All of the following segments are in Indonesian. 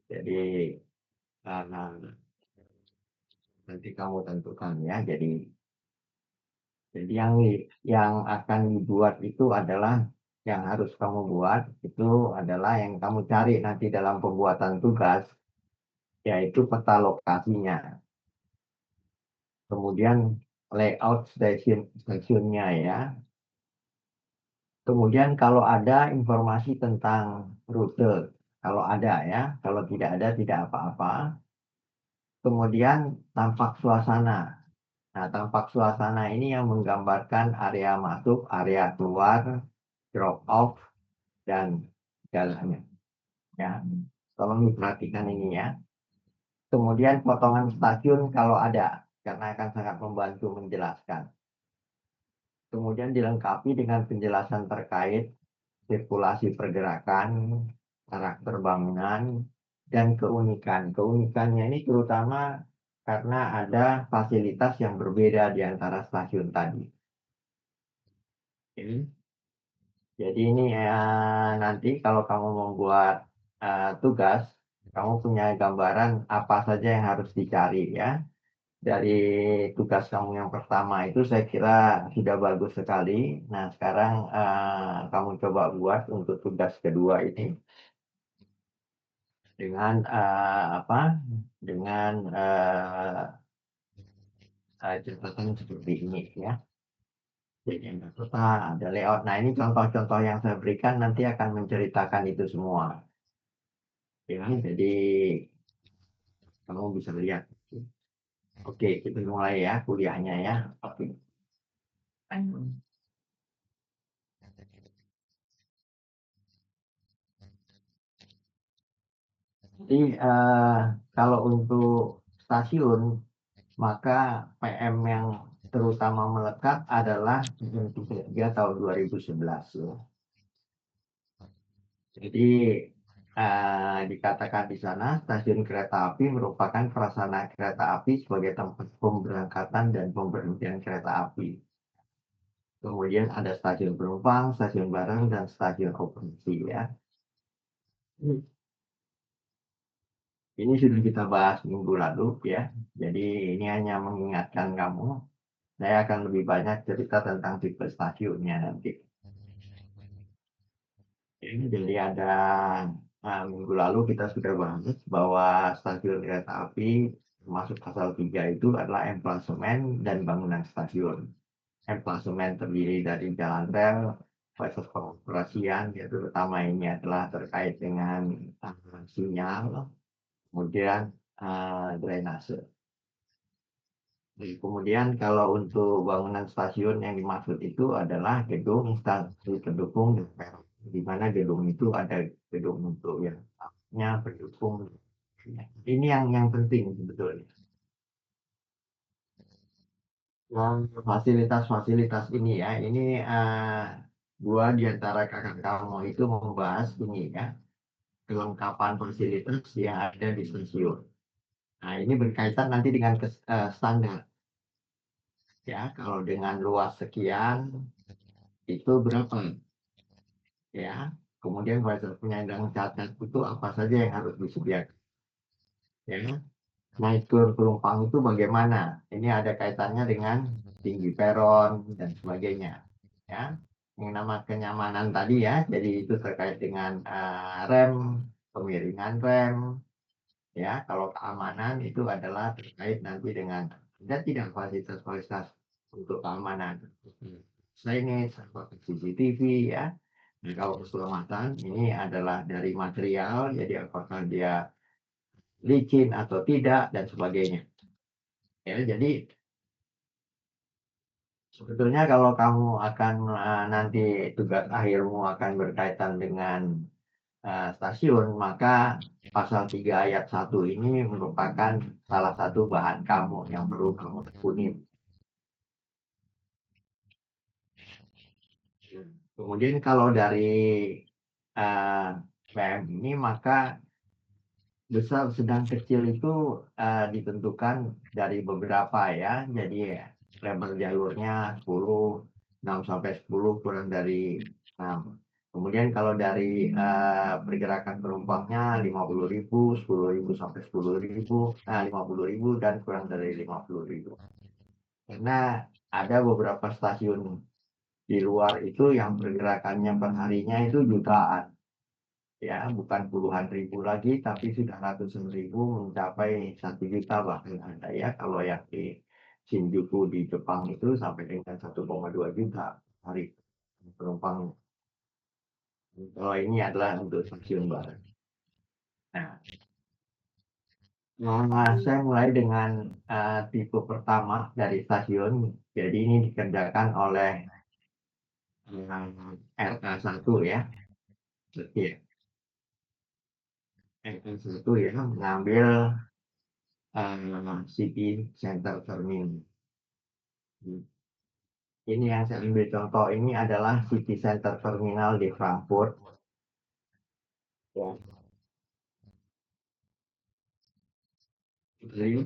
Jadi uh, nanti kamu tentukan ya. Jadi yang akan dibuat itu adalah yang harus kamu buat itu adalah yang kamu cari nanti dalam pembuatan tugas, yaitu peta lokasinya. Kemudian layout stasiunnya ya. Kemudian kalau ada informasi tentang rute, kalau ada ya, kalau tidak ada tidak apa-apa. Kemudian tampak suasana. Nah, tampak suasana ini yang menggambarkan area masuk, area keluar, drop off, dan jalannya. Ya, tolong diperhatikan ini ya. Kemudian potongan stasiun kalau ada, karena akan sangat membantu menjelaskan. Kemudian dilengkapi dengan penjelasan terkait sirkulasi pergerakan, karakter bangunan, dan keunikan. Keunikannya ini terutama karena ada fasilitas yang berbeda di antara stasiun tadi. Jadi ini nanti kalau kamu membuat tugas, kamu punya gambaran apa saja yang harus dicari ya. Dari tugas kamu yang pertama itu saya kira sudah bagus sekali. Nah sekarang kamu coba buat untuk tugas kedua ini dengan apa? Dengan catatan seperti ini ya. Jadi ada peta, ada layout. Nah ini contoh-contoh yang saya berikan nanti akan menceritakan itu semua. Ya, jadi kamu bisa lihat. Oke, kita mulai ya kuliahnya ya. Oke. Jadi kalau untuk stasiun, maka PM yang terutama melekat adalah PM3 tahun 2011. Ya. Jadi dikatakan di sana stasiun kereta api merupakan prasarana kereta api sebagai tempat pemberangkatan dan pemberhentian kereta api. Kemudian ada stasiun penumpang, stasiun barang, dan stasiun operasi ya. Ini sudah kita bahas minggu lalu ya. Jadi ini hanya mengingatkan kamu. Saya akan lebih banyak cerita tentang tipe stasiunnya nanti. Ini jadi ada minggu lalu kita sudah bahas bahwa stasiun kereta api termasuk pasal 3 itu adalah emplasemen dan bangunan stasiun. Emplasemen terdiri dari jalan rel, fasilitas pengoperasian, yaitu terutama ini adalah terkait dengan sinyal, kemudian drainase. Kemudian kalau untuk bangunan stasiun yang dimaksud itu adalah gedung instansi pendukung DPR, di mana gedung itu ada gedung untuk yang namanya pendukung. Ini yang penting sebetulnya. Fasilitas-fasilitas ini ya, ini dua di antara kakak kamu itu membahas ini ya, kelengkapan fasilitas yang ada di stasiun. Nah, ini berkaitan nanti dengan standar. Ya, kalau dengan luas sekian, itu berapa? Ya, kemudian penyandang cacat itu apa saja yang harus disediakan? Ya, naik turun penumpang itu bagaimana? Ini ada kaitannya dengan tinggi peron dan sebagainya. Ya, yang nama kenyamanan tadi ya, jadi itu terkait dengan rem, kemiringan rem. Ya, kalau keamanan itu adalah terkait nanti dengan ada tidak fasilitas-fasilitas untuk keamanan. Signage, CCTV ya. Nah, kalau keselamatan ini adalah dari material, jadi apakah dia licin atau tidak dan sebagainya. Ya, jadi sebetulnya kalau kamu akan nanti tugas akhirmu akan berkaitan dengan stasiun, maka pasal 3 ayat 1 ini merupakan salah satu bahan kamu yang perlu kamu tekuni. Kemudian kalau dari PM ini maka besar, sedang, kecil itu ditentukan dari beberapa ya. Jadi lebar jalurnya 10, 6 sampai 10 kurang dari 6. Kemudian kalau dari pergerakan penumpangnya 50.000, 10.000 sampai 10.000, 50.000 dan kurang dari 50.000. Karena ada beberapa stasiun di luar itu yang pergerakannya per harinya itu jutaan. Ya, bukan puluhan ribu lagi, tapi sudah ratusan ribu mencapai 1 juta bahkan ada ya. Kalau yang di Shinjuku di Jepang itu sampai dengan 1,2 juta hari penumpang. Kalau ini adalah untuk stasiun baru. Nah, saya mulai dengan tipe pertama dari stasiun. Jadi ini dikerjakan oleh RK1 ya. Iya, RK1 ya, mengambil City Center Terminal. Ini yang saya ambil contoh ini adalah City Center Terminal di Frankfurt.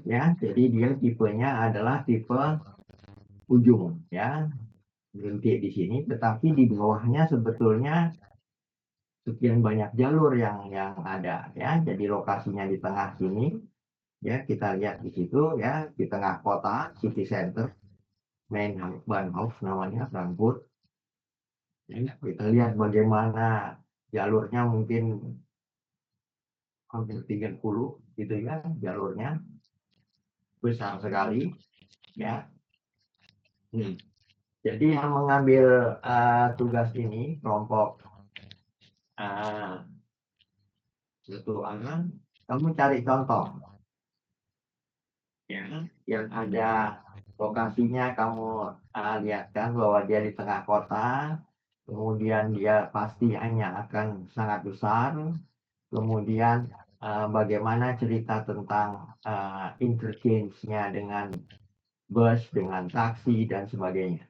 Ya, jadi dia tipenya adalah tipe ujung ya, berhenti di sini, tetapi di bawahnya sebetulnya sekian banyak jalur yang ada ya. Jadi lokasinya di tengah sini ya, kita lihat di situ ya, di tengah kota City Center, Main Bahnhof namanya Frankfurt. Ya, kita lihat bagaimana jalurnya mungkin hampir 30 gitu ya, jalurnya besar sekali ya. Jadi yang mengambil tugas ini kelompok satu arah, kamu cari contoh ya, yang ada lokasinya kamu lihat kan bahwa dia di tengah kota, kemudian dia pasti hanya akan sangat besar, kemudian bagaimana cerita tentang interchange-nya dengan bus, dengan taksi dan sebagainya.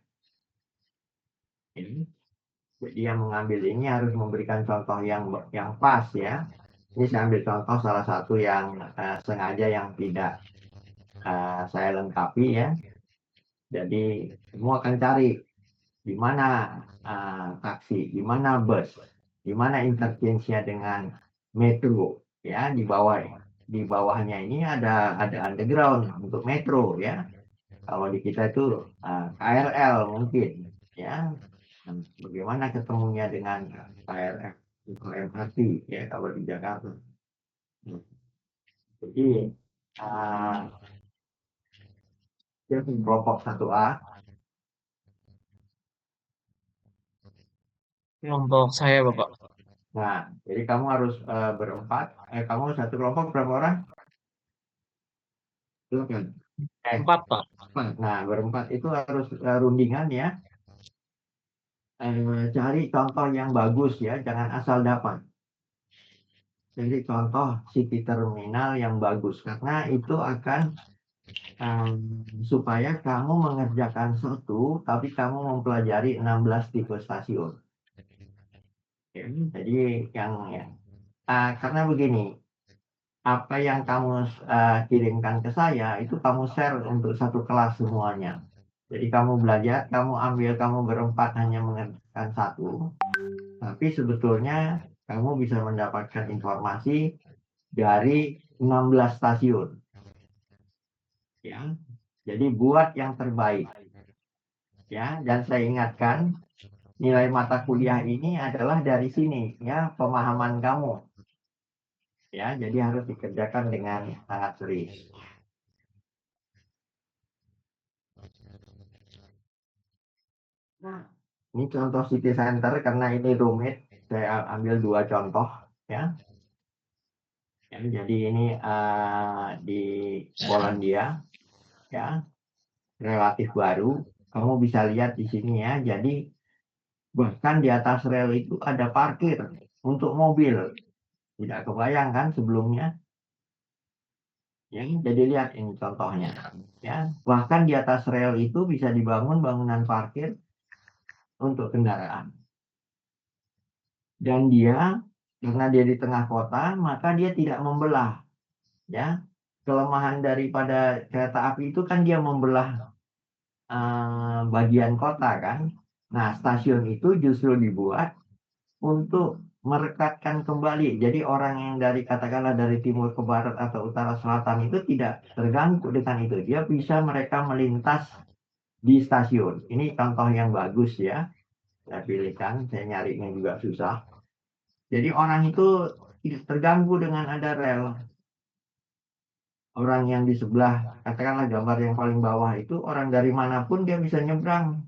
Jadi yang mengambil ini harus memberikan contoh yang pas ya. Ini saya ambil contoh salah satu yang sengaja yang tidak saya lengkapi ya. Jadi semua akan cari di mana taksi, di mana bus, di mana interchange-nya dengan metro ya, di bawahnya ini ada underground untuk metro ya. Kalau di kita itu KRL mungkin ya. Bagaimana ketemunya dengan KRL atau MRT ya kalau di Jakarta. Jadi dia kelompok 1A. Kelompok saya, Bapak. Nah, jadi kamu harus berempat. Kamu satu kelompok berapa orang? 8. 4, Pak. Nah, berempat itu harus rundingan ya. Cari contoh yang bagus ya, jangan asal dapat. Jadi contoh city terminal yang bagus karena itu akan supaya kamu mengerjakan satu, tapi kamu mempelajari 16 tipe stasiun. Ya, jadi yang ya, karena begini, apa yang kamu kirimkan ke saya itu kamu share untuk satu kelas semuanya. Jadi kamu belajar, kamu berempat hanya mengerjakan satu, tapi sebetulnya kamu bisa mendapatkan informasi dari 16 stasiun. Ya, jadi buat yang terbaik. Ya, dan saya ingatkan nilai mata kuliah ini adalah dari sini ya, pemahaman kamu. Ya, jadi harus dikerjakan dengan sangat serius. Nah, ini contoh city center karena ini rumit, saya ambil 2 contoh ya. Ya, jadi ini di Polandia ya, relatif baru. Kamu bisa lihat di sini ya. Jadi bahkan di atas rel itu ada parkir untuk mobil. Tidak kebayang kan sebelumnya? Ya, jadi lihat ini contohnya. Ya, bahkan di atas rel itu bisa dibangun bangunan parkir untuk kendaraan. Dan dia karena dia di tengah kota, maka dia tidak membelah. Ya, kelemahan daripada kereta api itu kan dia membelah bagian kota kan. Nah, stasiun itu justru dibuat untuk merekatkan kembali. Jadi orang yang dari katakanlah dari timur ke barat atau utara selatan itu tidak terganggu dengan itu. Dia bisa mereka melintas di stasiun. Ini contoh yang bagus ya. Saya pilihkan, saya nyarinya juga susah. Jadi orang itu tidak terganggu dengan ada rel. Orang yang di sebelah, katakanlah gambar yang paling bawah itu, orang dari manapun dia bisa nyebrang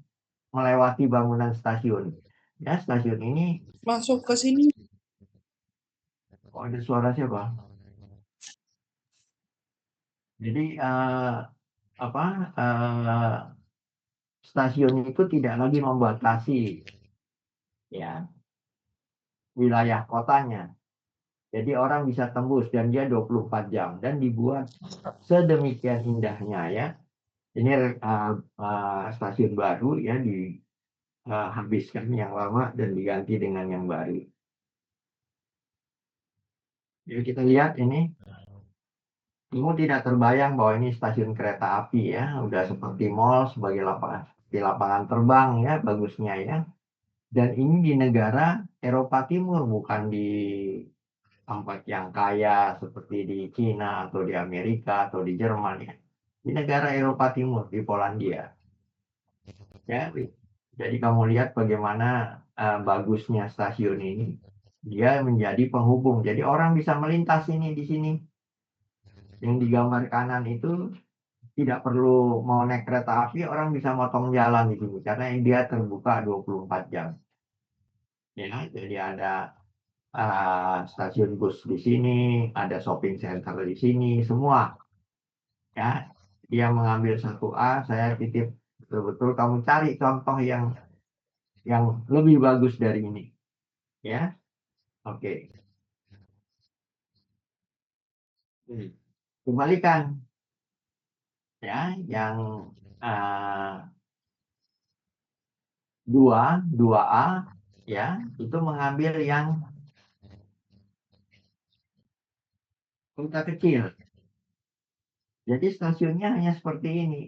melewati bangunan stasiun. Ya, stasiun ini, Masuk ke sini. oh ada suara siapa? Jadi apa? Stasiun itu tidak lagi membatasi ya wilayah kotanya. Jadi orang bisa tembus dan dia 24 jam dan dibuat sedemikian indahnya ya. Ini stasiun baru ya dihabiskan yang lama dan diganti dengan yang baru. Jadi kita lihat ini, kamu tidak terbayang bahwa ini stasiun kereta api ya, udah seperti mall sebagai lapangan terbang ya, bagusnya ya. Dan ini di negara Eropa Timur, bukan di tempat yang kaya seperti di Cina atau di Amerika atau di Jerman ya. Di negara Eropa Timur, di Polandia. Ya, jadi kamu lihat bagaimana bagusnya stasiun ini. Dia menjadi penghubung. Jadi orang bisa melintas ini di sini. Yang di gambar kanan itu tidak perlu mau naik kereta api, orang bisa motong jalan di sini karena dia terbuka 24 jam. Ya, jadi ada stasiun bus di sini, ada shopping center di sini, semua. Ya, dia mengambil satu A, saya titip betul-betul kamu cari contoh yang lebih bagus dari ini. Ya, oke. Kembalikan ya yang uh, 2A ya itu mengambil yang kota kecil. Jadi stasiunnya hanya seperti ini.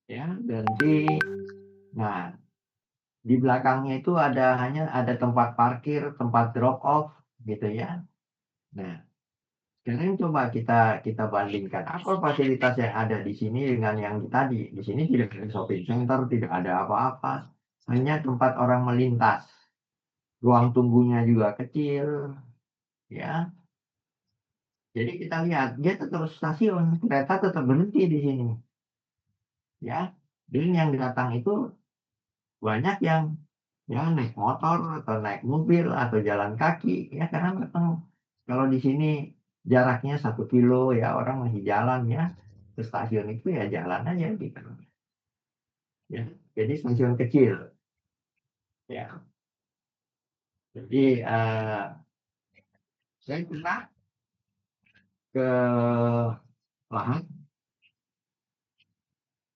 Ya, berhenti. Nah, di belakangnya itu hanya ada tempat parkir, tempat drop off gitu ya. Nah, sekarang coba kita bandingkan apa fasilitas yang ada di sini dengan yang tadi. Di sini tidak ada shopping center, tidak ada apa-apa. Hanya tempat orang melintas. Ruang tunggunya juga kecil, ya. Jadi kita lihat dia tetap stasiun, kereta tetap berhenti di sini, ya. Dan yang datang itu banyak yang ya naik motor atau naik mobil atau jalan kaki, ya karena memang kalau di sini jaraknya 1 kilo ya orang masih jalan ya ke stasiun itu ya jalan aja gitu, ya. Jadi stasiun kecil, ya. Jadi saya pernah ke Lahat,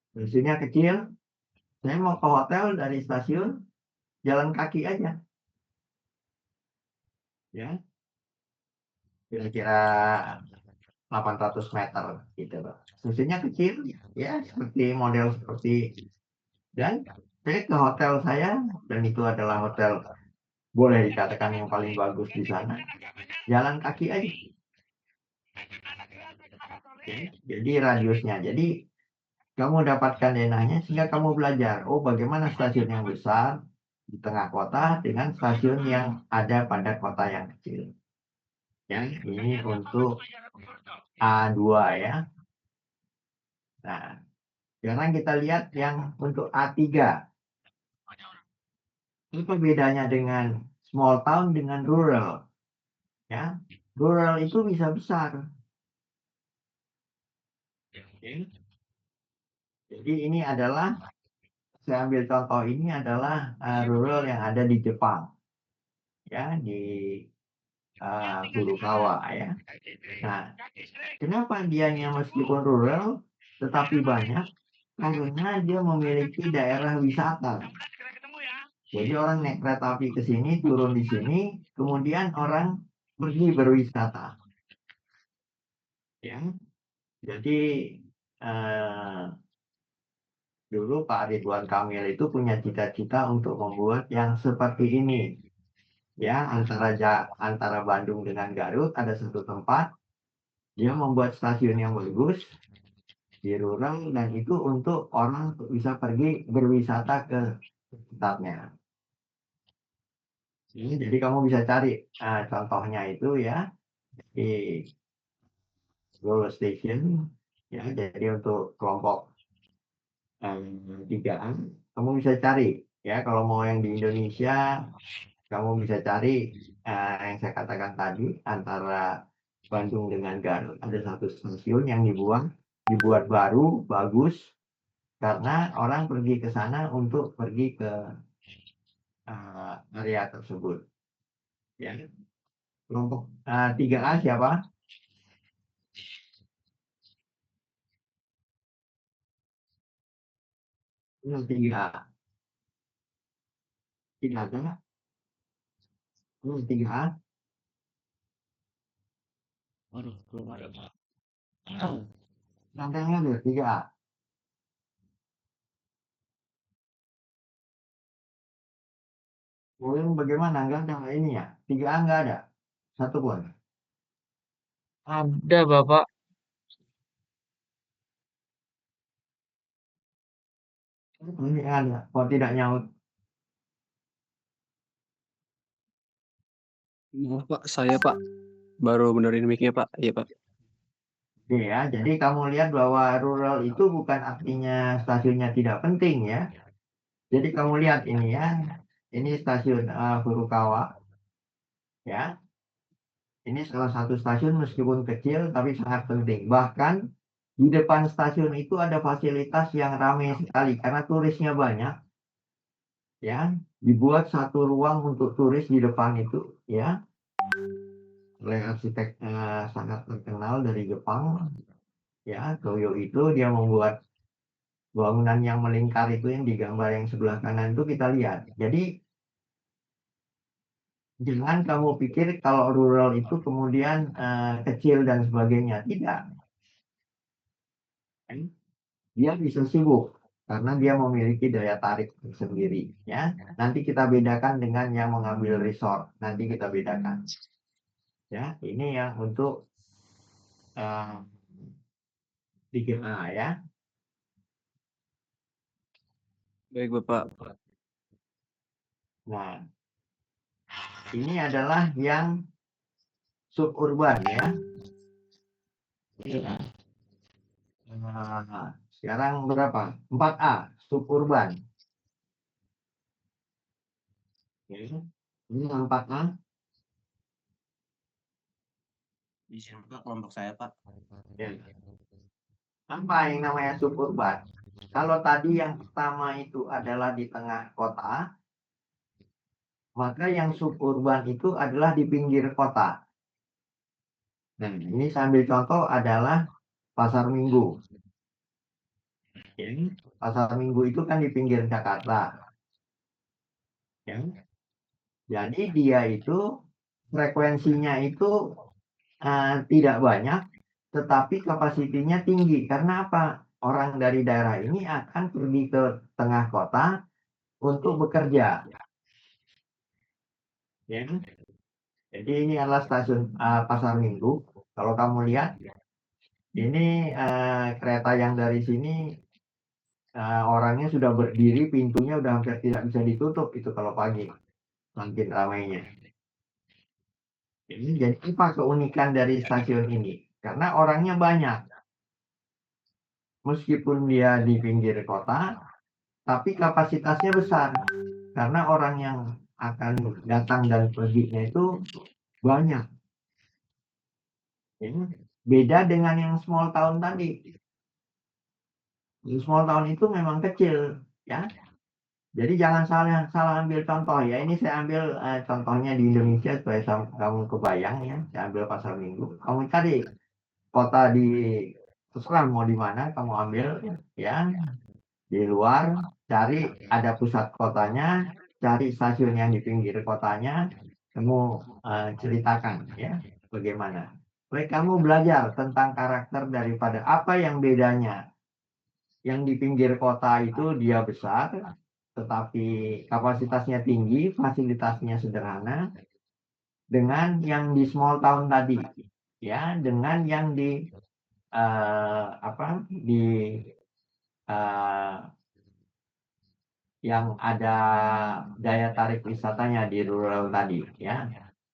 stasiunnya kecil. Saya mau ke hotel dari stasiun jalan kaki aja, ya kira-kira 800 meter gitu loh. Stasiunnya kecil, ya seperti model seperti dan saya ke hotel saya dan itu adalah hotel boleh dikatakan yang paling bagus di sana. Jalan kaki aja. Oke, jadi radiusnya. Jadi kamu dapatkan denahnya sehingga kamu belajar. Oh, bagaimana stasiun yang besar di tengah kota dengan stasiun yang ada pada kota yang kecil. Ya, ini untuk A2 ya. Nah, sekarang kita lihat yang untuk A3. Apa bedanya dengan small town dengan rural? Ya, rural itu bisa besar. Oke. Jadi ini adalah saya ambil contoh ini adalah rural yang ada di Jepang, ya di Furukawa ya. Nah, kenapa dianya meskipun rural tetapi banyak? Karena dia memiliki daerah wisata. Jadi orang naik kereta api ke sini, turun di sini, kemudian orang pergi berwisata. Ya, jadi Dulu Pak Ridwan Kamil itu punya cita-cita untuk membuat yang seperti ini. Ya, antara Bandung dengan Garut ada satu tempat, dia membuat stasiun yang bagus di rural dan itu untuk orang bisa pergi berwisata ke sekitarnya. Jadi kamu bisa cari contohnya itu ya di Google Station ya. Jadi untuk kelompok 3A kamu bisa cari ya. Kalau mau yang di Indonesia kamu bisa cari yang saya katakan tadi antara Bandung dengan Garut ada satu stasiun yang dibuat baru bagus karena orang pergi ke sana untuk pergi ke area tersebut ya. Kelompok 3A siapa? 3A 3A 3A. Waduh, belum ada, Pak. Nantangnya ada 3A. Kemudian bagaimana? Enggak ada ini ya. 3A enggak ada. Satu pun. Ada, Bapak. Ini ada. Kok tidak nyaut? Maaf Pak, saya Pak baru benerin mic-nya Pak. Iya Pak. Oke ya. Jadi kamu lihat bahwa rural itu bukan artinya stasiunnya tidak penting ya. Jadi kamu lihat ini ya. Ini stasiun Furukawa ya. Ini salah satu stasiun meskipun kecil tapi sangat penting. Bahkan di depan stasiun itu ada fasilitas yang ramai sekali karena turisnya banyak ya. Dibuat satu ruang untuk turis di depan itu ya oleh arsitek sangat terkenal dari Jepang ya. Toyo itu dia membuat bangunan yang melingkar itu yang digambar yang sebelah kanan itu kita lihat. Jadi jangan kamu pikir kalau rural itu kemudian kecil dan sebagainya. Tidak. Dia bisa sibuk karena dia memiliki daya tarik sendiri ya. Nanti kita bedakan dengan yang mengambil resort. Nanti kita bedakan. Ya, ini yang untuk 3A ya. Baik Bapak. Nah, ini adalah yang suburban ya. Nah, sekarang berapa? 4A, suburban. Oke. Ini yang 4A. Di sini Pak kelompok saya Pak. Ya. Apa yang namanya suburban? Kalau tadi yang pertama itu adalah di tengah kota, maka yang suburban itu adalah di pinggir kota. Nah, ini saya ambil contoh adalah Pasar Minggu. Ya. Pasar Minggu itu kan di pinggir Jakarta. Ya. Jadi dia itu frekuensinya itu tidak banyak, tetapi kapasitinya tinggi. Karena apa? Orang dari daerah ini akan pergi ke tengah kota untuk bekerja. Ya. Jadi ini adalah stasiun Pasar Minggu. Kalau kamu lihat, ini kereta yang dari sini orangnya sudah berdiri, pintunya udah hampir tidak bisa ditutup itu kalau pagi, makin ramainya. Jadi apa keunikan dari stasiun ini? Karena orangnya banyak. Meskipun dia di pinggir kota, tapi kapasitasnya besar. Karena orang yang akan datang dan perginya itu banyak. Ya. Beda dengan yang small town tadi. Yang small town itu memang kecil, ya. Jadi jangan salah ambil contoh ya. Ini saya ambil contohnya di Indonesia supaya kamu kebayang ya. Saya ambil Pasar Minggu. Kamu cari kota di terserah mau di mana kamu ambil ya. Di luar cari ada pusat kotanya, cari stasiun yang di pinggir kotanya, kamu ceritakan ya bagaimana. Baik, kamu belajar tentang karakter daripada apa yang bedanya yang di pinggir kota itu dia besar, tetapi kapasitasnya tinggi, fasilitasnya sederhana, dengan yang di small town tadi, ya, dengan yang di yang ada daya tarik wisatanya di rural tadi, ya,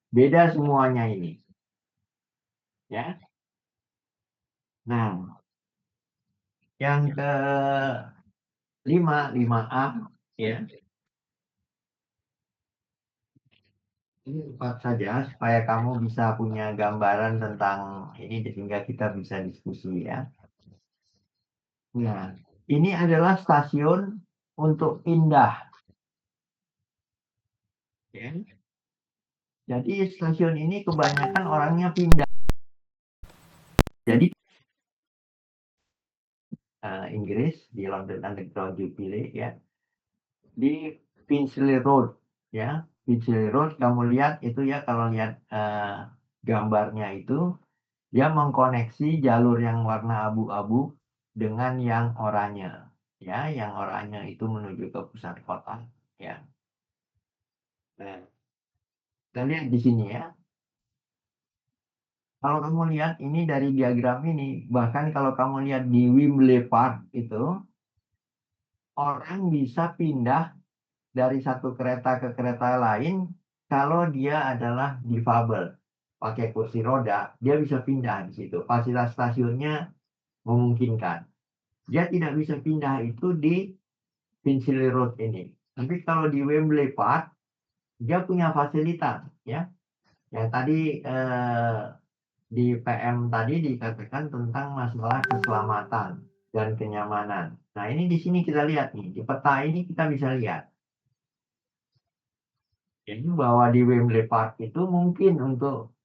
beda semuanya ini, ya. Nah, yang ke 5A, ya. Ini 4 saja supaya kamu bisa punya gambaran tentang ini sehingga kita bisa diskusi, ya. Nah, ini adalah stasiun untuk pindah, ya. Jadi stasiun ini kebanyakan orangnya pindah. Jadi Inggris di London Underground Jubilee, ya, di Finchley Road, ya. Finchley Road kamu lihat itu, ya, kalau lihat gambarnya itu dia mengkoneksi jalur yang warna abu-abu dengan yang oranye, ya. Yang oranye itu menuju ke pusat kota, ya. Nah, kita lihat di sini, ya. Kalau kamu lihat ini dari diagram ini, bahkan kalau kamu lihat di Wembley Park itu, orang bisa pindah dari satu kereta ke kereta lain kalau dia adalah difabel, pakai kursi roda, dia bisa pindah di situ. Fasilitas stasiunnya memungkinkan. Dia tidak bisa pindah itu di Finchley Road ini. Tapi kalau di Wembley Park, dia punya fasilitas, ya. Yang tadi di PM tadi dikatakan tentang masalah keselamatan dan kenyamanan. Nah, ini di sini kita lihat nih, di peta ini kita bisa lihat. Jadi bahwa di Wembley Park itu mungkin untuk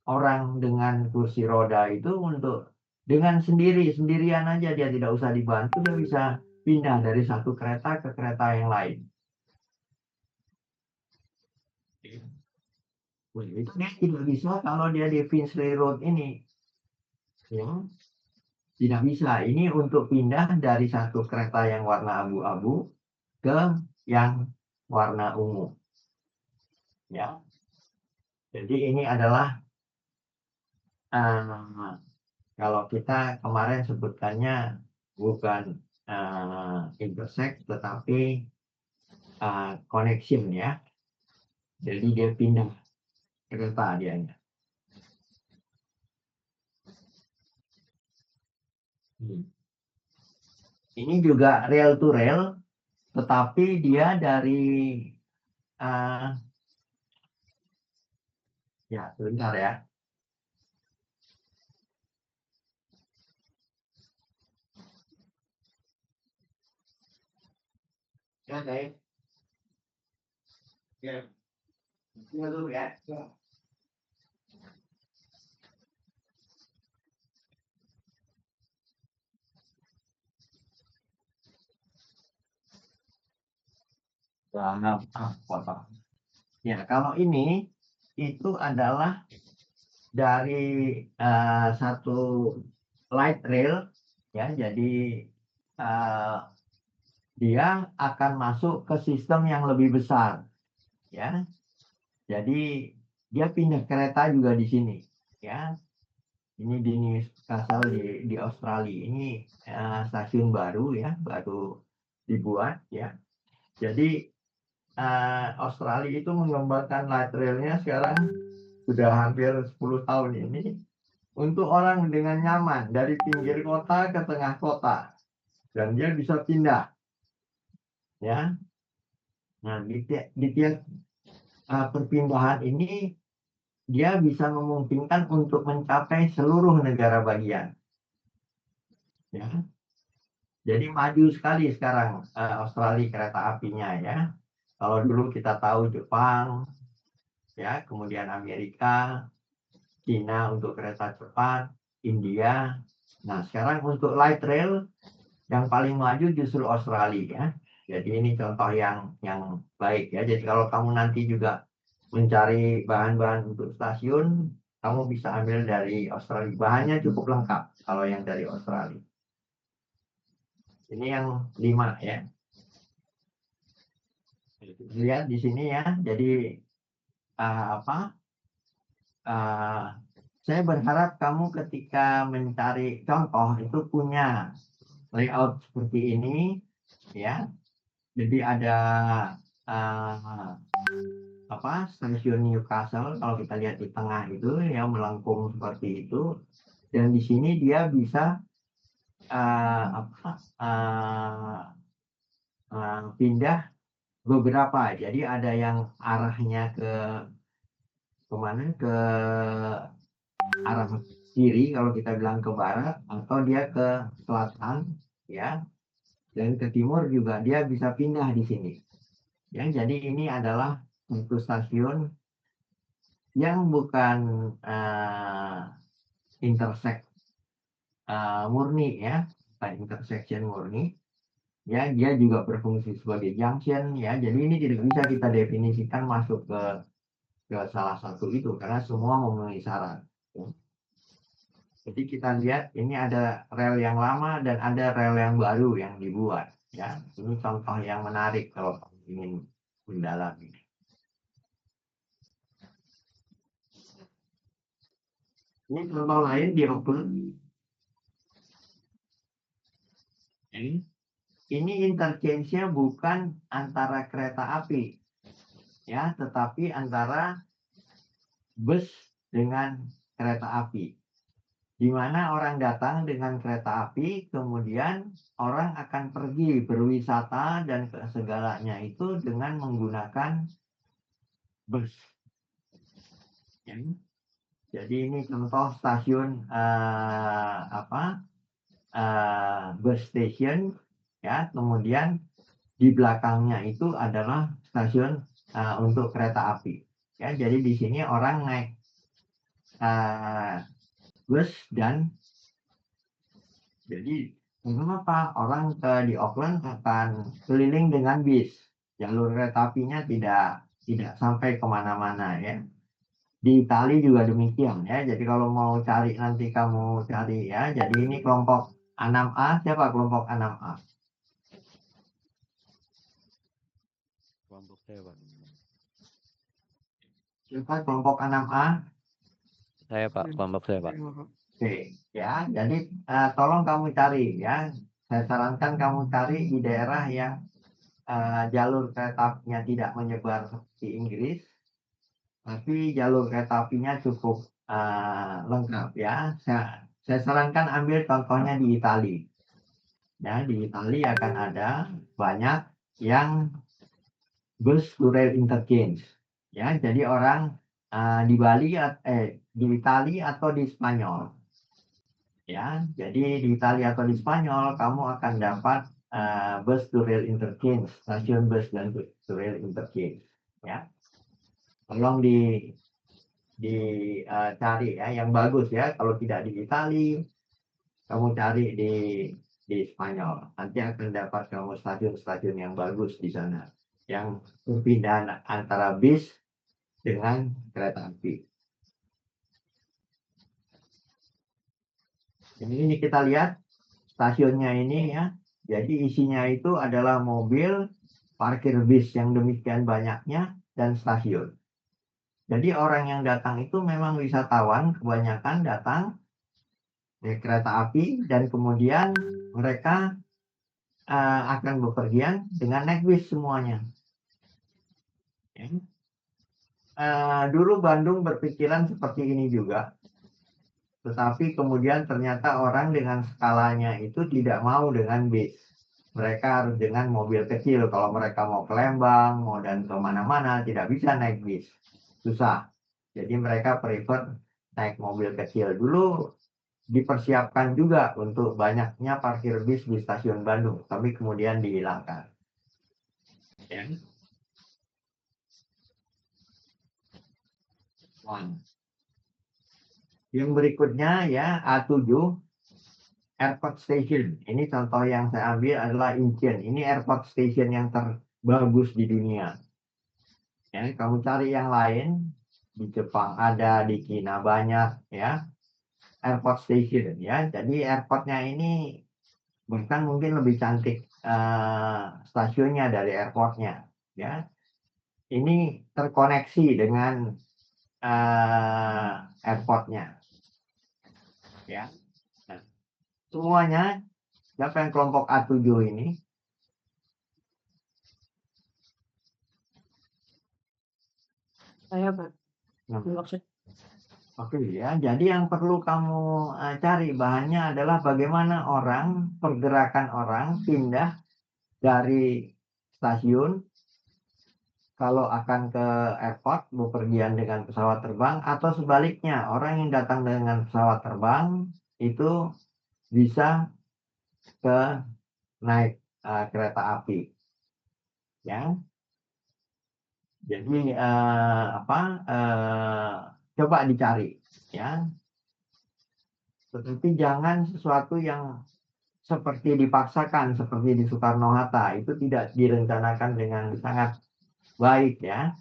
orang dengan kursi roda itu untuk dengan sendirian aja, dia tidak usah dibantu, dia bisa pindah dari satu kereta ke kereta yang lain. Itu dia tidak bisa kalau dia di Finchley Road ini, ya, tidak bisa. Ini untuk pindah dari satu kereta yang warna abu-abu ke yang warna ungu, ya. Jadi ini adalah kalau kita kemarin sebutkannya bukan intersect tetapi connection, ya. Jadi dia pindah kereta dianya. Ini juga rail to rail, tetapi dia dari ya, sebentar, ya. Ya, baik. Ya. Tunggu dulu, ya. Potong. Ya, kalau ini itu adalah dari satu light rail, ya. Jadi dia akan masuk ke sistem yang lebih besar, ya. Jadi dia pindah kereta juga di sini, ya. Ini di Newcastle di Australia. Ini stasiun baru, ya, baru dibuat, ya. Jadi Australia itu mengembangkan light railnya sekarang sudah hampir 10 tahun ini untuk orang dengan nyaman dari pinggir kota ke tengah kota, dan dia bisa pindah, ya. Nah, di tiap perpindahan ini dia bisa memungkinkan untuk mencapai seluruh negara bagian, ya. Jadi maju sekali sekarang Australia kereta apinya, ya. Kalau dulu kita tahu Jepang, ya, kemudian Amerika, Cina untuk kereta cepat, India. Nah, sekarang untuk light rail yang paling maju justru Australia, ya. Jadi ini contoh yang baik, ya. Jadi kalau kamu nanti juga mencari bahan-bahan untuk stasiun, kamu bisa ambil dari Australia. Bahannya cukup lengkap kalau yang dari Australia. Ini yang 5 ya. Lihat di sini ya. Jadi saya berharap kamu ketika mencari contoh itu punya layout seperti ini ya. Jadi ada stasiun Newcastle, kalau kita lihat di tengah itu yang melengkung seperti itu, dan di sini dia bisa pindah beberapa. Jadi ada yang arahnya ke kemana, ke arah kiri kalau kita bilang ke barat, atau dia ke selatan ya, dan ke timur juga dia bisa pindah di sini ya. Jadi ini adalah satu stasiun yang bukan intersect murni ya, bukan intersection murni ya, dia juga berfungsi sebagai junction ya. Jadi ini tidak bisa kita definisikan masuk ke salah satu itu karena semua memenuhi syarat ya. Jadi kita lihat ini ada rel yang lama dan ada rel yang baru yang dibuat ya. Ini contoh yang menarik kalau ingin mendalami. Ini contoh lain di Auckland. Ini interchange-nya bukan antara kereta api ya, tetapi antara bus dengan kereta api. Di mana orang datang dengan kereta api, kemudian orang akan pergi berwisata dan segalanya itu dengan menggunakan bus. Ya. Jadi ini contoh stasiun bus station ya. Kemudian di belakangnya itu adalah stasiun untuk kereta api. Ya, jadi di sini orang naik bus dan jadi kenapa orang di Auckland akan keliling dengan bis, jalur kereta apinya tidak sampai kemana-mana ya. Di Itali juga demikian ya. Jadi kalau mau cari nanti kamu cari ya. Jadi ini kelompok 6A, siapa kelompok 6A? Kelompok saya, Pak. Siapa kelompok 6A? Saya, Pak. Kelompok saya, Pak. Oke, ya. Jadi tolong kamu cari ya. Saya sarankan kamu cari di daerah yang jalur kereta apinya tidak menyebar seperti Inggris, tapi jalur kereta apinya cukup lengkap ya. Saya sarankan ambil contohnya di Itali. Ya, di Itali akan ada banyak yang bus to rail interchange. Ya, jadi orang di Bali, di Itali atau di Spanyol. Ya, jadi di Italia atau di Spanyol kamu akan dapat bus to rail interchange, stasiun bus dan to rail interchange. Ya, tolong dicari ya yang bagus ya. Kalau tidak di Italia, kamu cari di Spanyol. Nanti akan dapat kamu stasiun-stasiun yang bagus di sana, yang perpindahan antara bis dengan kereta api. Ini kita lihat stasiunnya ini ya. Jadi isinya itu adalah mobil, parkir bis yang demikian banyaknya, dan stasiun. Jadi orang yang datang itu memang wisatawan, kebanyakan datang naik kereta api dan kemudian mereka akan bepergian dengan naik bis semuanya. Ya. Dulu Bandung berpikiran seperti ini juga. Tetapi kemudian ternyata orang dengan skalanya itu tidak mau dengan bis. Mereka harus dengan mobil kecil. Kalau mereka mau ke Lembang, mau dan kemana-mana, tidak bisa naik bis. Susah. Jadi mereka prefer naik mobil kecil. Dulu dipersiapkan juga untuk banyaknya parkir bis di stasiun Bandung. Tapi kemudian dihilangkan. Ya. Yang berikutnya ya A7 Airport Station. Ini contoh yang saya ambil adalah Incheon. Ini airport station yang terbagus di dunia. Ya, kamu cari yang lain di Jepang ada, di China banyak ya. Airport station ya. Jadi airportnya ini Bahkan mungkin lebih cantik stasiunnya dari airportnya, ya. Ini terkoneksi dengan airportnya, ya. Nah, semuanya, siapa yang kelompok A7 ini? Saya Pak. Nah, Maksud oke ya, jadi yang perlu kamu cari bahannya adalah bagaimana pergerakan orang pindah dari stasiun kalau akan ke airport, bepergian dengan pesawat terbang, atau sebaliknya, orang yang datang dengan pesawat terbang itu bisa naik kereta api, ya. Jadi coba dicari, ya. Tetapi jangan sesuatu yang seperti dipaksakan, seperti di Soekarno-Hatta, itu tidak direncanakan dengan sangat baik, ya.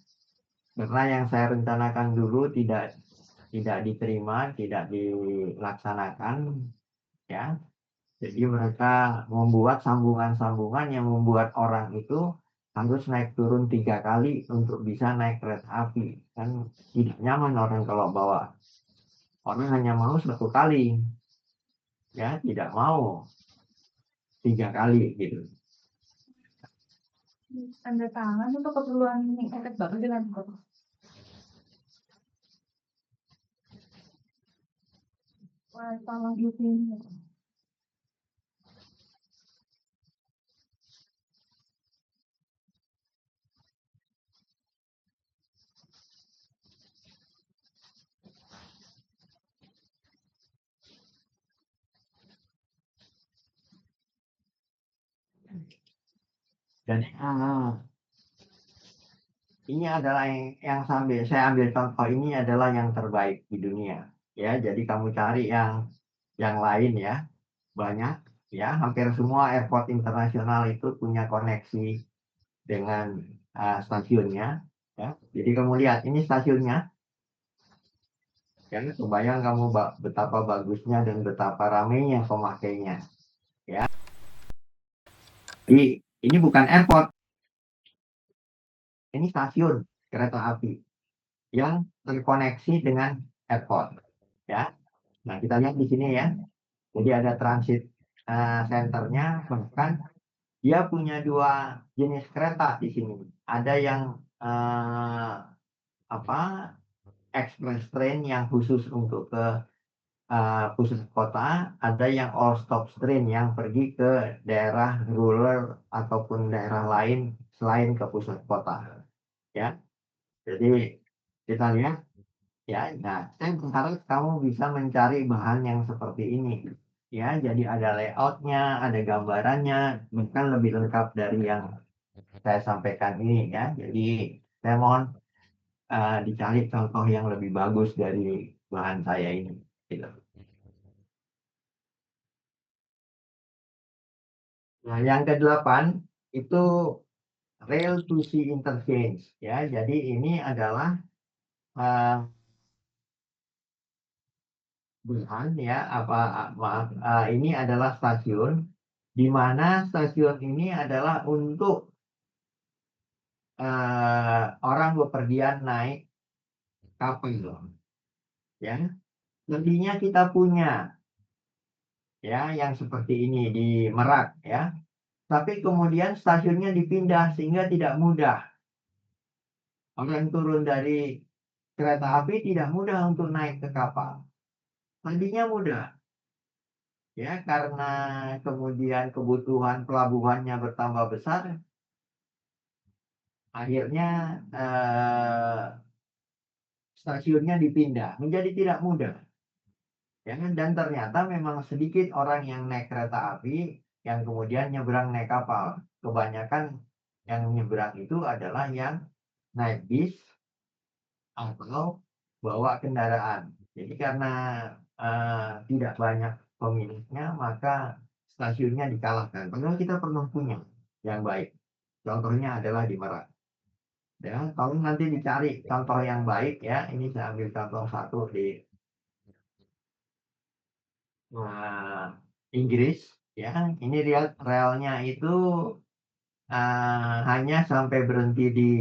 Karena yang saya rencanakan dulu tidak diterima, tidak dilaksanakan, ya. Jadi mereka membuat sambungan-sambungan yang membuat orang itu harus naik turun 3 kali untuk bisa naik kereta api. Kan tidak nyaman orang kalau bawa. Orang hanya mau 1 kali, ya, tidak mau 3 kali gitu. tanda tangan untuk keperluan eket banget dengan Bapak. Wah, tolong izin. Jadi ini adalah yang saya ambil contoh ini adalah yang terbaik di dunia, ya. Jadi kamu cari yang lain, ya, banyak, ya. Hampir semua airport internasional itu punya koneksi dengan stasiunnya, ya. Jadi kamu lihat ini stasiunnya, ya. Kebayang kamu betapa bagusnya dan betapa ramainya pemakainya, ya. Ini bukan airport, ini stasiun kereta api yang terkoneksi dengan airport, ya. Nah, kita lihat di sini, ya. Jadi ada transit centernya, bahkan dia punya 2 jenis kereta di sini. Ada yang express train yang khusus untuk ke pusat kota, ada yang all stop train yang pergi ke daerah rural ataupun daerah lain selain ke pusat kota, ya. Jadi kita lihat, ya. Nah, saya berharap kamu bisa mencari bahan yang seperti ini, ya. Jadi ada layoutnya, ada gambarannya, bahkan lebih lengkap dari yang saya sampaikan ini, ya. Jadi saya mohon dicari contoh yang lebih bagus dari bahan saya ini, gitu. Nah, yang ke-8 itu rail to sea interchange, ya. Jadi ini adalah bahan, ya, ini adalah stasiun di mana stasiun ini adalah untuk orang bepergian naik kapal, ya. Nantinya kita punya, ya, yang seperti ini di Merak, ya. Tapi kemudian stasiunnya dipindah sehingga tidak mudah. Orang turun dari kereta api tidak mudah untuk naik ke kapal. Tadinya mudah, ya, karena kemudian kebutuhan pelabuhannya bertambah besar, akhirnya stasiunnya dipindah menjadi tidak mudah, ya. Dan ternyata memang sedikit orang yang naik kereta api yang kemudian nyebrang naik kapal. Kebanyakan yang nyebrang itu adalah yang naik bis atau bawa kendaraan. Jadi karena tidak banyak peminatnya, maka stasiunnya dikalahkan. Padahal kita pernah punya yang baik. Contohnya adalah di Merak. Ya, kalau nanti dicari contoh yang baik, ya. Ini saya ambil contoh satu di Inggris. Ya, ini relnya itu hanya sampai berhenti di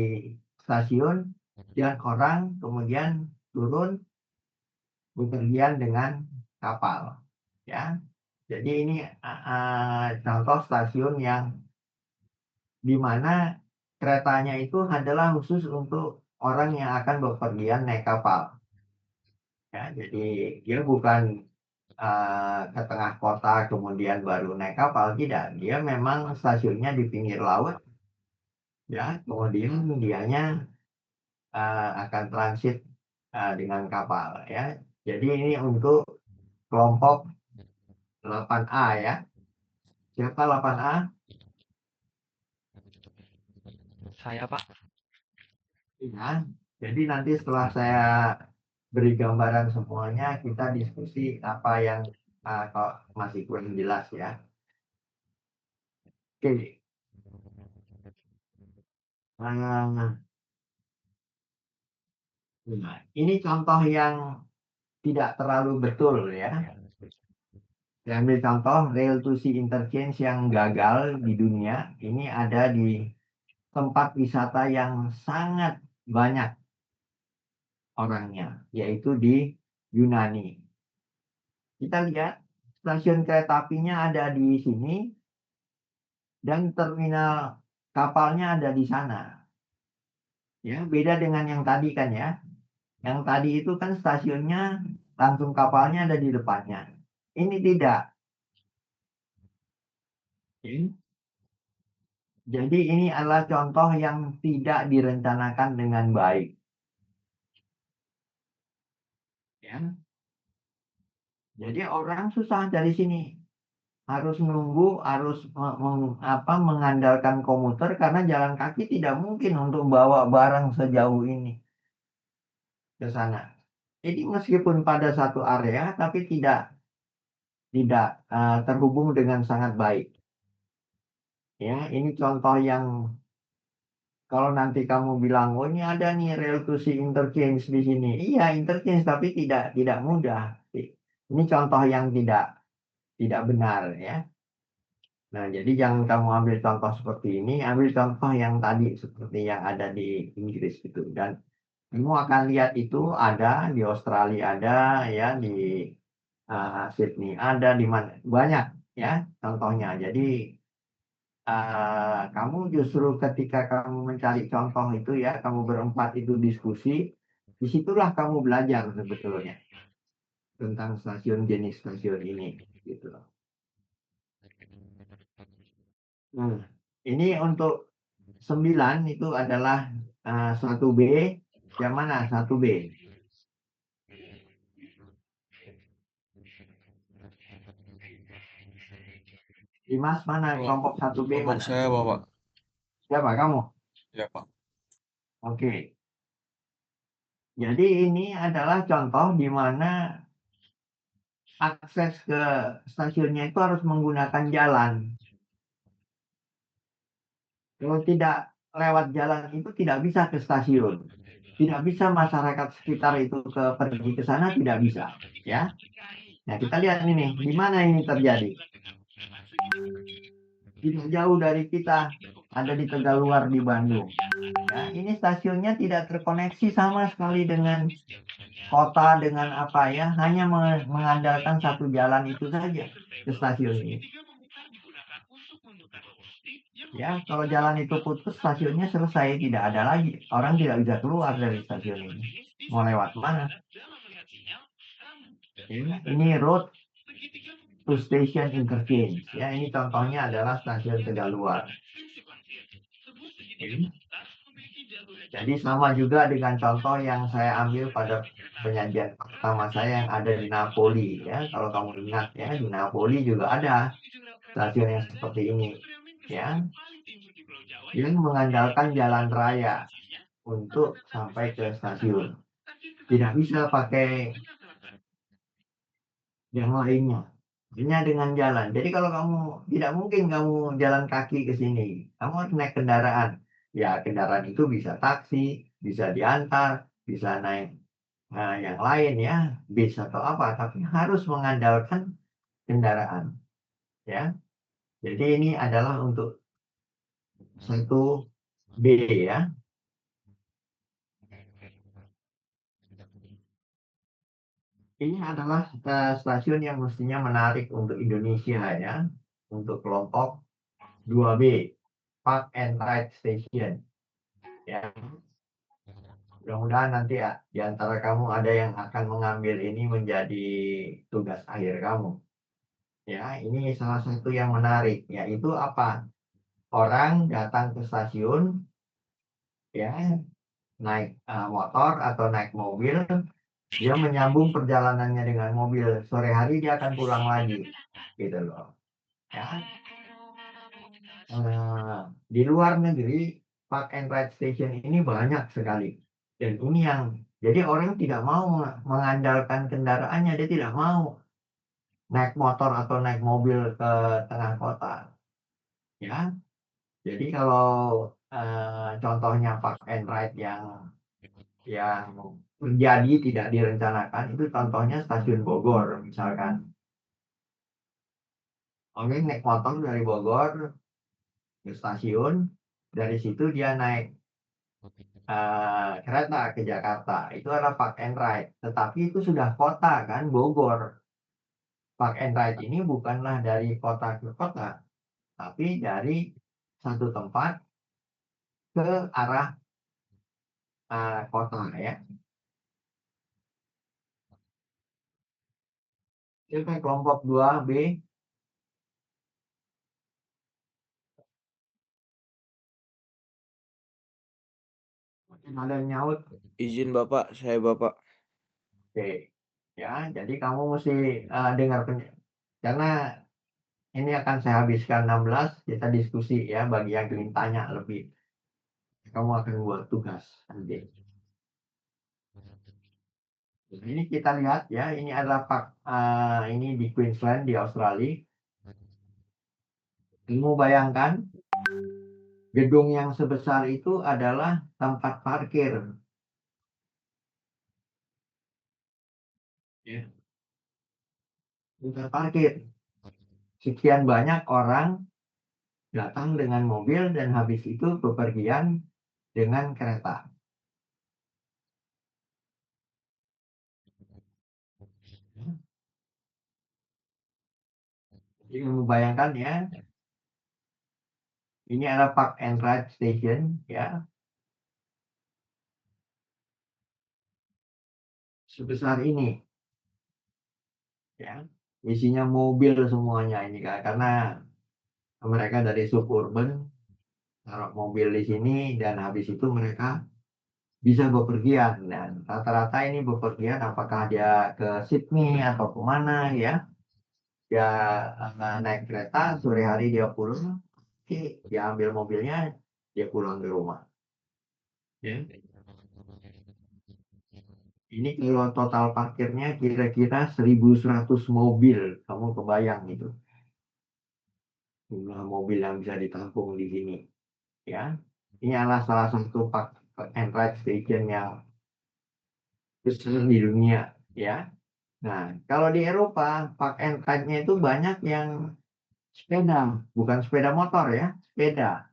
stasiun dan orang kemudian turun bepergian dengan kapal. Ya, jadi ini contoh stasiun yang di mana keretanya itu adalah khusus untuk orang yang akan bepergian naik kapal. Ya, jadi dia bukan ke tengah kota kemudian baru naik kapal, tidak. Dia memang stasiunnya di pinggir laut, ya. Kemudian dianya akan transit dengan kapal, ya. Jadi ini untuk kelompok 8A, ya. Siapa 8A? Saya, Pak. Ya. Jadi nanti setelah saya beri gambaran semuanya, kita diskusi apa yang kok masih kurang jelas, ya. Oke. Nah, ini contoh yang tidak terlalu betul, ya. Saya ambil contoh rail to sea interchange yang gagal di dunia. Ini ada di tempat wisata yang sangat banyak orangnya, yaitu di Yunani. Kita lihat stasiun kereta apinya ada di sini dan terminal kapalnya ada di sana. Ya, beda dengan yang tadi kan, ya. Yang tadi itu kan stasiunnya langsung kapalnya ada di depannya. Ini tidak. Jadi ini adalah contoh yang tidak direncanakan dengan baik. Ya. Jadi orang susah dari sini. Harus nunggu, harus mengandalkan komuter karena jalan kaki tidak mungkin untuk bawa barang sejauh ini ke sana. Jadi meskipun pada satu area tapi tidak terhubung dengan sangat baik. Ya, ini contoh yang kalau nanti kamu bilang, oh ini ada nih rail to sea interchange di sini. Iya, interchange tapi tidak mudah. Ini contoh yang tidak benar, ya. Nah, jadi jangan kamu ambil contoh seperti ini, ambil contoh yang tadi seperti yang ada di Inggris gitu. Dan kamu akan lihat itu ada di Australia, ada ya di Sydney, ada di mana banyak, ya contohnya. Jadi kamu justru ketika kamu mencari contoh itu, ya kamu berempat itu diskusi, disitulah kamu belajar sebetulnya tentang jenis stasiun ini gitu. Nah, ini untuk 9 itu adalah 1B. Yang mana 1B? Dimas mana kelompok 1B Kelompok mana? saya, Bapak. Siapa kamu? Ya, Pak. Oke. Jadi ini adalah contoh di mana akses ke stasiunnya itu harus menggunakan jalan. Kalau tidak lewat jalan itu tidak bisa ke stasiun. Tidak bisa masyarakat sekitar itu pergi ke sana, tidak bisa, ya. Nah, kita lihat ini, di mana ini terjadi? Tidak jauh dari kita, ada di Tegaluar di Bandung. Ya, ini stasiunnya tidak terkoneksi sama sekali dengan kota, dengan apa, ya, hanya mengandalkan satu jalan itu saja ke stasiun ini. Ya, kalau jalan itu putus, stasiunnya selesai, tidak ada lagi. Orang tidak bisa keluar dari stasiun ini. Mau lewat mana? Ini road to station interchange. Ya, ini contohnya adalah stasiun Tegaluar. Jadi sama juga dengan contoh yang saya ambil pada penyajian pertama saya yang ada di Napoli, ya. Kalau kamu ingat, ya, di Napoli juga ada stasiun yang seperti ini, ya, yang mengandalkan jalan raya untuk sampai ke stasiun. Tidak bisa pakai yang lainnya, hanya dengan jalan. Jadi kalau kamu tidak mungkin kamu jalan kaki ke sini, kamu harus naik kendaraan. Ya, kendaraan itu bisa taksi, bisa diantar, bisa naik yang lain, ya, bis atau apa, tapi harus mengandalkan kendaraan. ya. Jadi ini adalah untuk 1B ya. Ini adalah stasiun yang mestinya menarik untuk Indonesia ya, untuk kelompok 2B, Park and Ride Station. Ya, mudah-mudahan nanti ya, di antara kamu ada yang akan mengambil ini menjadi tugas akhir kamu. Ya, ini salah satu yang menarik, yaitu apa? Orang datang ke stasiun, ya, naik motor atau naik mobil, dia menyambung perjalanannya dengan mobil. Sore hari dia akan pulang lagi, gitu loh. Ya, di luar negeri park and ride station ini banyak sekali, dan ini yang jadi orang tidak mau mengandalkan kendaraannya, dia tidak mau naik motor atau naik mobil ke tengah kota, ya. Jadi kalau contohnya park and ride yang terjadi tidak direncanakan, itu contohnya stasiun Bogor misalkan. Orang naik motor dari Bogor ke stasiun, dari situ dia naik kereta ke Jakarta. Itu adalah park and ride. Tetapi itu sudah kota kan, Bogor. Park and ride ini bukanlah dari kota ke kota, tapi dari satu tempat ke arah kota ya. Silakan kelompok 2B. Ada yang nyaut. Izin Bapak, saya Bapak. Oke. Ya, jadi kamu mesti dengar karena ini akan saya habiskan 16, kita diskusi ya, bagi yang ingin tanya lebih. Kamu akan buat tugas nanti. Ini kita lihat ya, ini adalah ini di Queensland di Australia. Kamu bayangkan gedung yang sebesar itu adalah tempat parkir. Ya. Tempat parkir. Sekian banyak orang datang dengan mobil dan habis itu bepergian dengan kereta. Jadi kamu bayangkan ya, ini adalah park and ride station ya. Sebesar ini. Ya. Isinya mobil semuanya ini kan, karena mereka dari suburban taruh mobil di sini dan habis itu mereka bisa bepergian, dan rata-rata ini bepergian apakah dia ke Sydney atau kemana ya, dia naik kereta, sore hari dia pulang, dia ambil mobilnya, dia pulang ke rumah ya. Ini kalau total parkirnya kira-kira 1.100 mobil, kamu kebayang itu jumlah mobil yang bisa ditampung di sini ya. Ini adalah salah satu park and ride station yang besar di dunia ya. Nah, kalau di Eropa, park and ride-nya itu banyak yang sepeda, bukan sepeda motor ya, sepeda.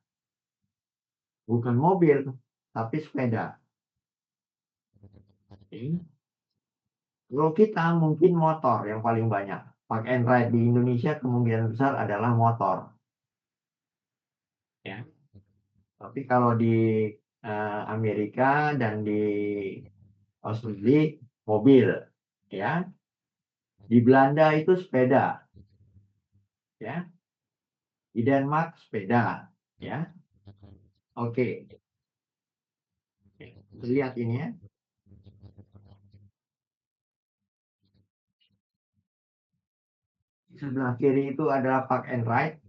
Bukan mobil, tapi sepeda. Kalau kita mungkin motor yang paling banyak. Park and ride di Indonesia kemungkinan besar adalah motor. Ya. Tapi kalau di Amerika dan di Australia, mobil. Ya. Di Belanda itu sepeda. Ya. Di Denmark sepeda. Ya. Oke. Lihat ini ya. Sebelah kiri itu adalah park and ride.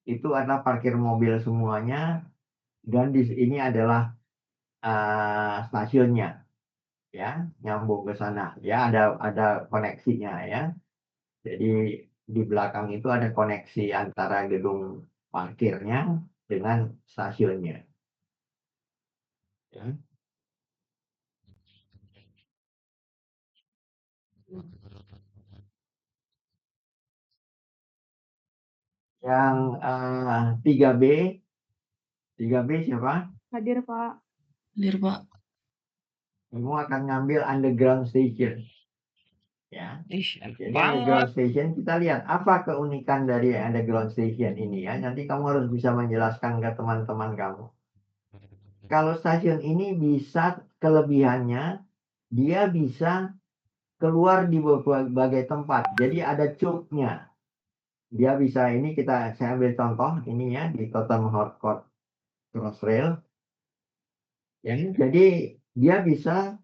Itu adalah parkir mobil semuanya. Dan di ini adalah stasiunnya. Ya, nyambung ke sana. Ya, ada koneksinya ya. Jadi di belakang itu ada koneksi antara gedung parkirnya dengan stasiunnya. Ya. Yang 3B, 3B siapa? Hadir, Pak. Hadir, Pak. Kamu akan ngambil underground station. Ya. Jadi underground station, kita lihat apa keunikan dari underground station ini ya. Nanti kamu harus bisa menjelaskan ke teman-teman kamu. Kalau stasiun ini bisa kelebihannya, dia bisa keluar di berbagai tempat. Jadi ada cube-nya. Dia bisa ini saya ambil contoh ini ya di Tottenham Court Crossrail. Ya, jadi dia bisa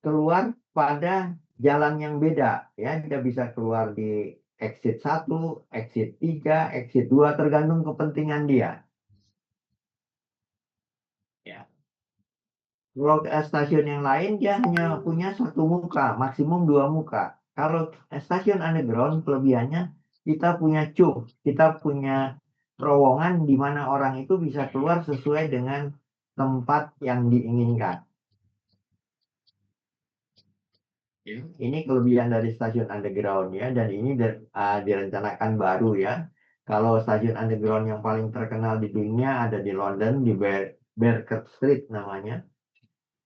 keluar pada jalan yang beda ya. Dia bisa keluar di exit 1, exit 3, exit 2 tergantung kepentingan dia. Ya. Kalau stasiun yang lain dia hanya punya satu muka, maksimum 2 muka. Kalau stasiun underground kelebihannya kita punya cube, kita punya terowongan di mana orang itu bisa keluar sesuai dengan tempat yang diinginkan. Ini kelebihan dari stasiun underground ya, dan ini direncanakan baru ya. Kalau stasiun underground yang paling terkenal di dunia ada di London, di Barker Street namanya.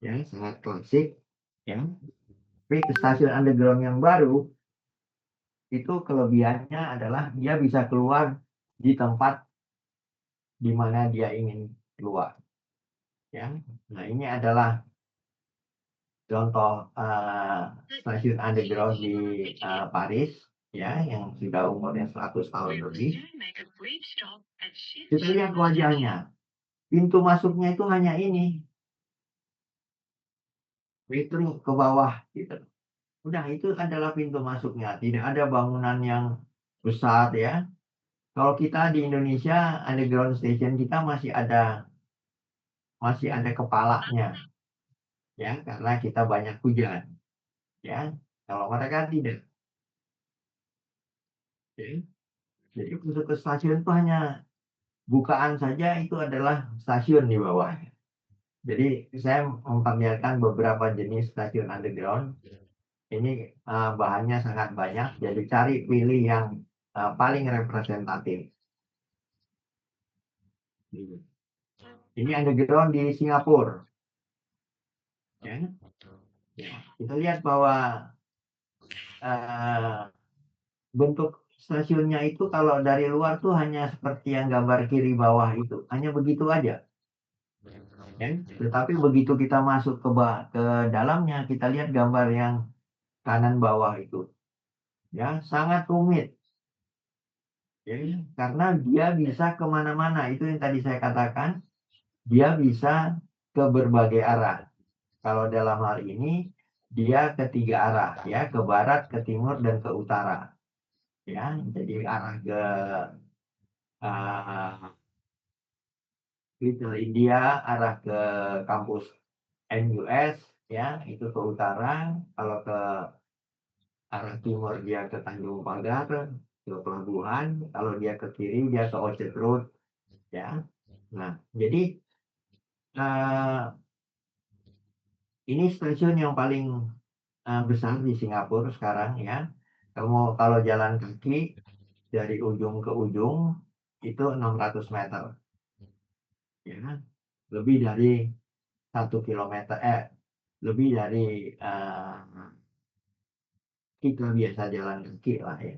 Ya, sangat klasik ya. Tapi stasiun underground yang baru itu kelebihannya adalah dia bisa keluar di tempat di mana dia ingin keluar. Ya. Nah, ini adalah contoh stasiun underground di Paris ya, yang sudah umurnya 100 tahun lebih. Kita lihat wajahnya. Pintu masuknya itu hanya ini. Itu ke bawah gitu. Udah, itu adalah pintu masuknya. Tidak ada bangunan yang besar ya. Kalau kita di Indonesia underground station kita masih ada kepalanya ya, karena kita banyak hujan ya. Kalau mereka tidak. Oke. Jadi masuk ke stasiun itu hanya bukaan saja itu adalah stasiun di bawah. Jadi saya memperlihatkan beberapa jenis stasiun underground. Ini bahannya sangat banyak. Jadi cari pilih yang paling representatif. Ini underground di Singapura. Ya. Kita lihat bahwa bentuk stasiunnya itu kalau dari luar tuh hanya seperti yang gambar kiri bawah itu, hanya begitu aja. Ya. Tetapi begitu kita masuk ke dalamnya, kita lihat gambar yang kanan bawah itu, ya sangat rumit. Ya, karena dia bisa kemana-mana, itu yang tadi saya katakan, dia bisa ke berbagai arah. Kalau dalam hal ini dia ke 3 arah, ya, ke barat, ke timur, dan ke utara. Ya, jadi arah ke Little India, arah ke kampus NUS, ya, itu ke utara. Kalau ke arah timur dia ke Tanjung Pagar, ke pelabuhan. Kalau dia ke kiri dia ke Orchard Road, ya. Nah, jadi ini stasiun yang paling besar di Singapura sekarang ya. Kalau jalan kaki dari ujung ke ujung itu 600 meter. Ya. Lebih dari 1 kilometer, lebih dari kita biasa jalan kaki lah ya.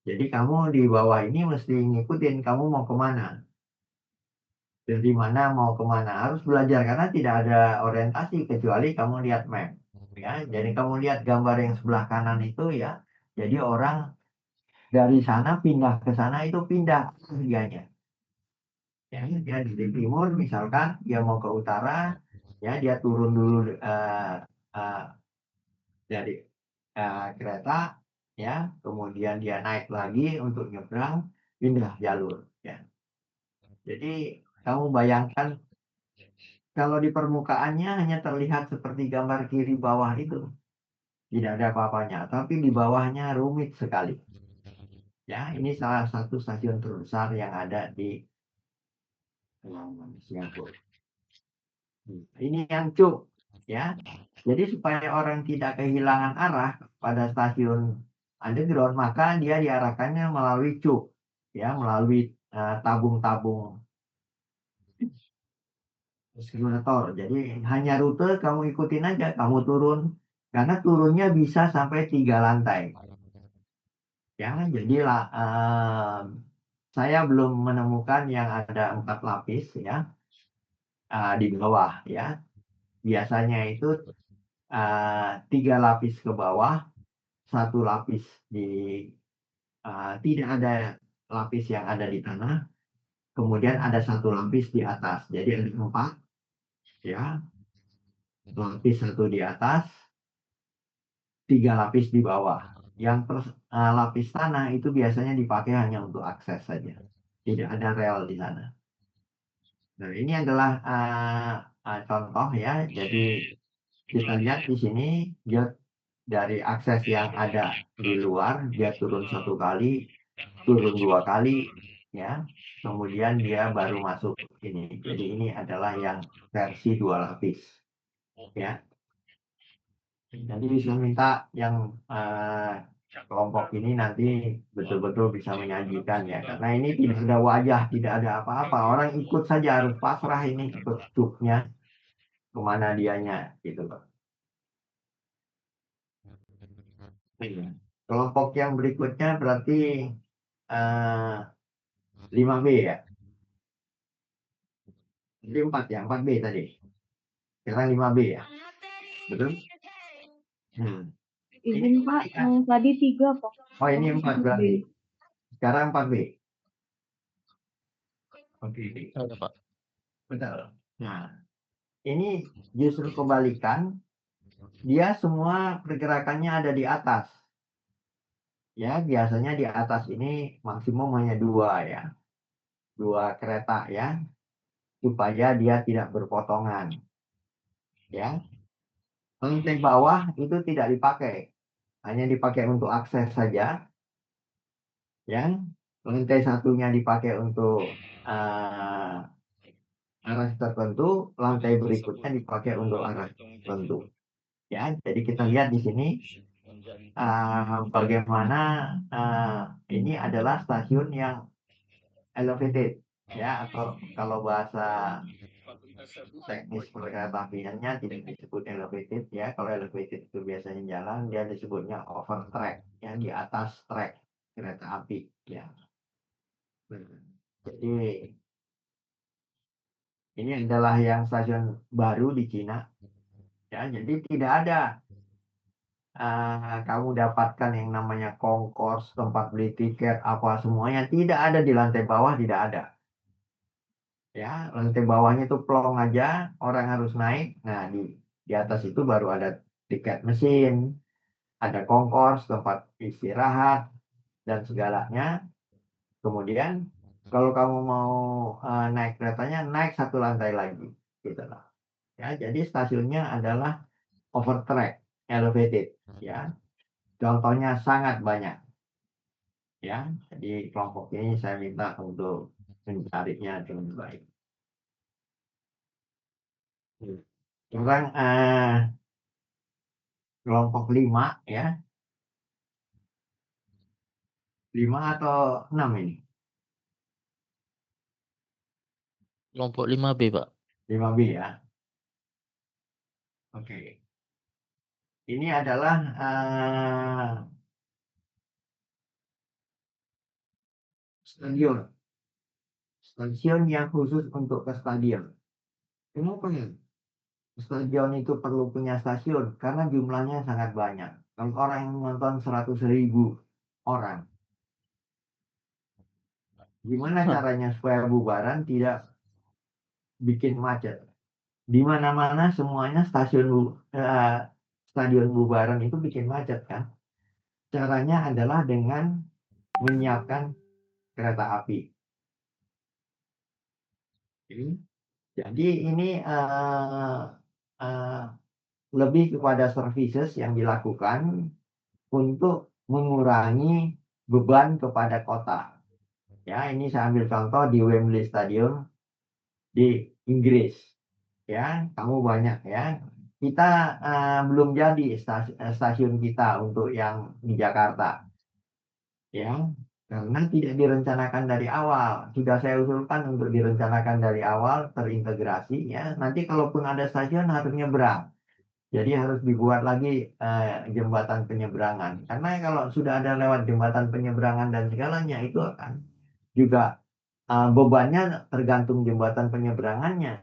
Jadi kamu di bawah ini mesti ngikutin kamu mau kemana. Dari mana mau kemana. Harus belajar karena tidak ada orientasi kecuali kamu lihat map. Ya, jadi kamu lihat gambar yang sebelah kanan itu ya. Jadi orang dari sana pindah ke sana itu pindah harganya. Ya, dia di timur misalkan dia mau ke utara, ya dia turun dulu dari kereta, ya, kemudian dia naik lagi untuk nyebrang, pindah jalur. Ya. Jadi kamu bayangkan kalau di permukaannya hanya terlihat seperti gambar kiri bawah itu. Tidak ada apa-apanya, tapi di bawahnya rumit sekali. Ya, ini salah satu stasiun terbesar yang ada di Singapura. Ini yang cuk, ya. Jadi supaya orang tidak kehilangan arah pada stasiun underground, maka dia diarahkannya melalui cuk. ya melalui tabung-tabung simulator. Jadi hanya rute kamu ikutin aja, kamu turun karena turunnya bisa sampai 3 lantai. Ya, jadi saya belum menemukan yang ada 4 lapis ya di bawah ya. Biasanya itu 3 lapis ke bawah, 1 lapis di tidak ada lapis yang ada di tanah, kemudian ada 1 lapis di atas. Jadi ada 4 ya, lapis 1 di atas, 3 lapis di bawah. Yang lapis tanah itu biasanya dipakai hanya untuk akses saja, tidak ada rel di sana. Nah, ini adalah contoh ya. Jadi kita lihat di sini dia dari akses yang ada di luar dia turun 1 kali, turun 2 kali, ya. Kemudian dia baru masuk ini. Jadi ini adalah yang versi 2 lapis, ya. Jadi bisa minta yang kelompok ini nanti betul-betul bisa menyajikan ya, karena ini tidak ada wajah, tidak ada apa-apa, orang ikut saja, harus pasrah ini ikut cuknya kemana dianya gitu loh. Iya. Kelompok yang berikutnya berarti 5B ya, jadi 4 ya, 4B tadi, sekarang 5B ya, betul? Izin Pak, tadi 3 Pak. Oh ini 4 berarti, sekarang 4B. Oke, Ada Pak. betul. Nah, ini justru kebalikan, dia semua pergerakannya ada di atas. Ya, biasanya di atas ini maksimum hanya 2 ya. 2 kereta ya, supaya dia tidak berpotongan. Ya. Lantai bawah itu tidak dipakai, hanya dipakai untuk akses saja. Ya. Lantai satunya dipakai untuk arah tertentu, lantai berikutnya dipakai untuk arah tertentu. Ya, jadi kita lihat di sini bagaimana ini adalah stasiun yang elevated ya, atau kalau bahasa teknis perkereta apiannya tidak disebut elevated ya. Kalau elevated itu biasanya jalan, dia disebutnya over track ya, di atas track kereta api ya. Jadi ini adalah yang stasiun baru di Cina ya. Jadi tidak ada kamu dapatkan yang namanya concourse, tempat beli tiket, apa semuanya tidak ada di lantai bawah, tidak ada. Ya, lantai bawahnya itu plong aja, orang harus naik. Nah, di atas itu baru ada tiket mesin, ada concourse, tempat istirahat, dan segalanya. Kemudian, kalau kamu mau naik keretanya, naik 1 lantai lagi. Gitu lah. Ya, jadi stasiunnya adalah overtrack, elevated. Ya, contohnya sangat banyak. Ya, jadi kelompok ini saya minta untuk mencarinya dengan baik. Sekarang kelompok 5 ya. 5 atau 6 ini? Kelompok 5B Pak. 5B ya. Oke. Ini adalah stadion. Stasiun yang khusus untuk ke stadion. Kenapa ya? Stadion itu perlu punya stasiun karena jumlahnya sangat banyak. Kalau orang yang nonton 100.000 orang, gimana caranya supaya bubaran tidak bikin macet? Di mana-mana semuanya stadion bubaran itu bikin macet kan? Caranya adalah dengan menyiapkan kereta api. Jadi ini lebih kepada services yang dilakukan untuk mengurangi beban kepada kota. Ya, ini saya ambil contoh di Wembley Stadium di Inggris. Ya, kamu banyak ya. Kita belum jadi stasiun kita untuk yang di Jakarta. Ya, karena tidak direncanakan dari awal. Sudah saya usulkan untuk direncanakan dari awal, terintegrasi ya. Nanti kalaupun ada stasiun harus nyebrang. Jadi harus dibuat lagi jembatan penyeberangan. Karena kalau sudah ada lewat jembatan penyeberangan dan segalanya itu akan juga bebannya tergantung jembatan penyeberangannya.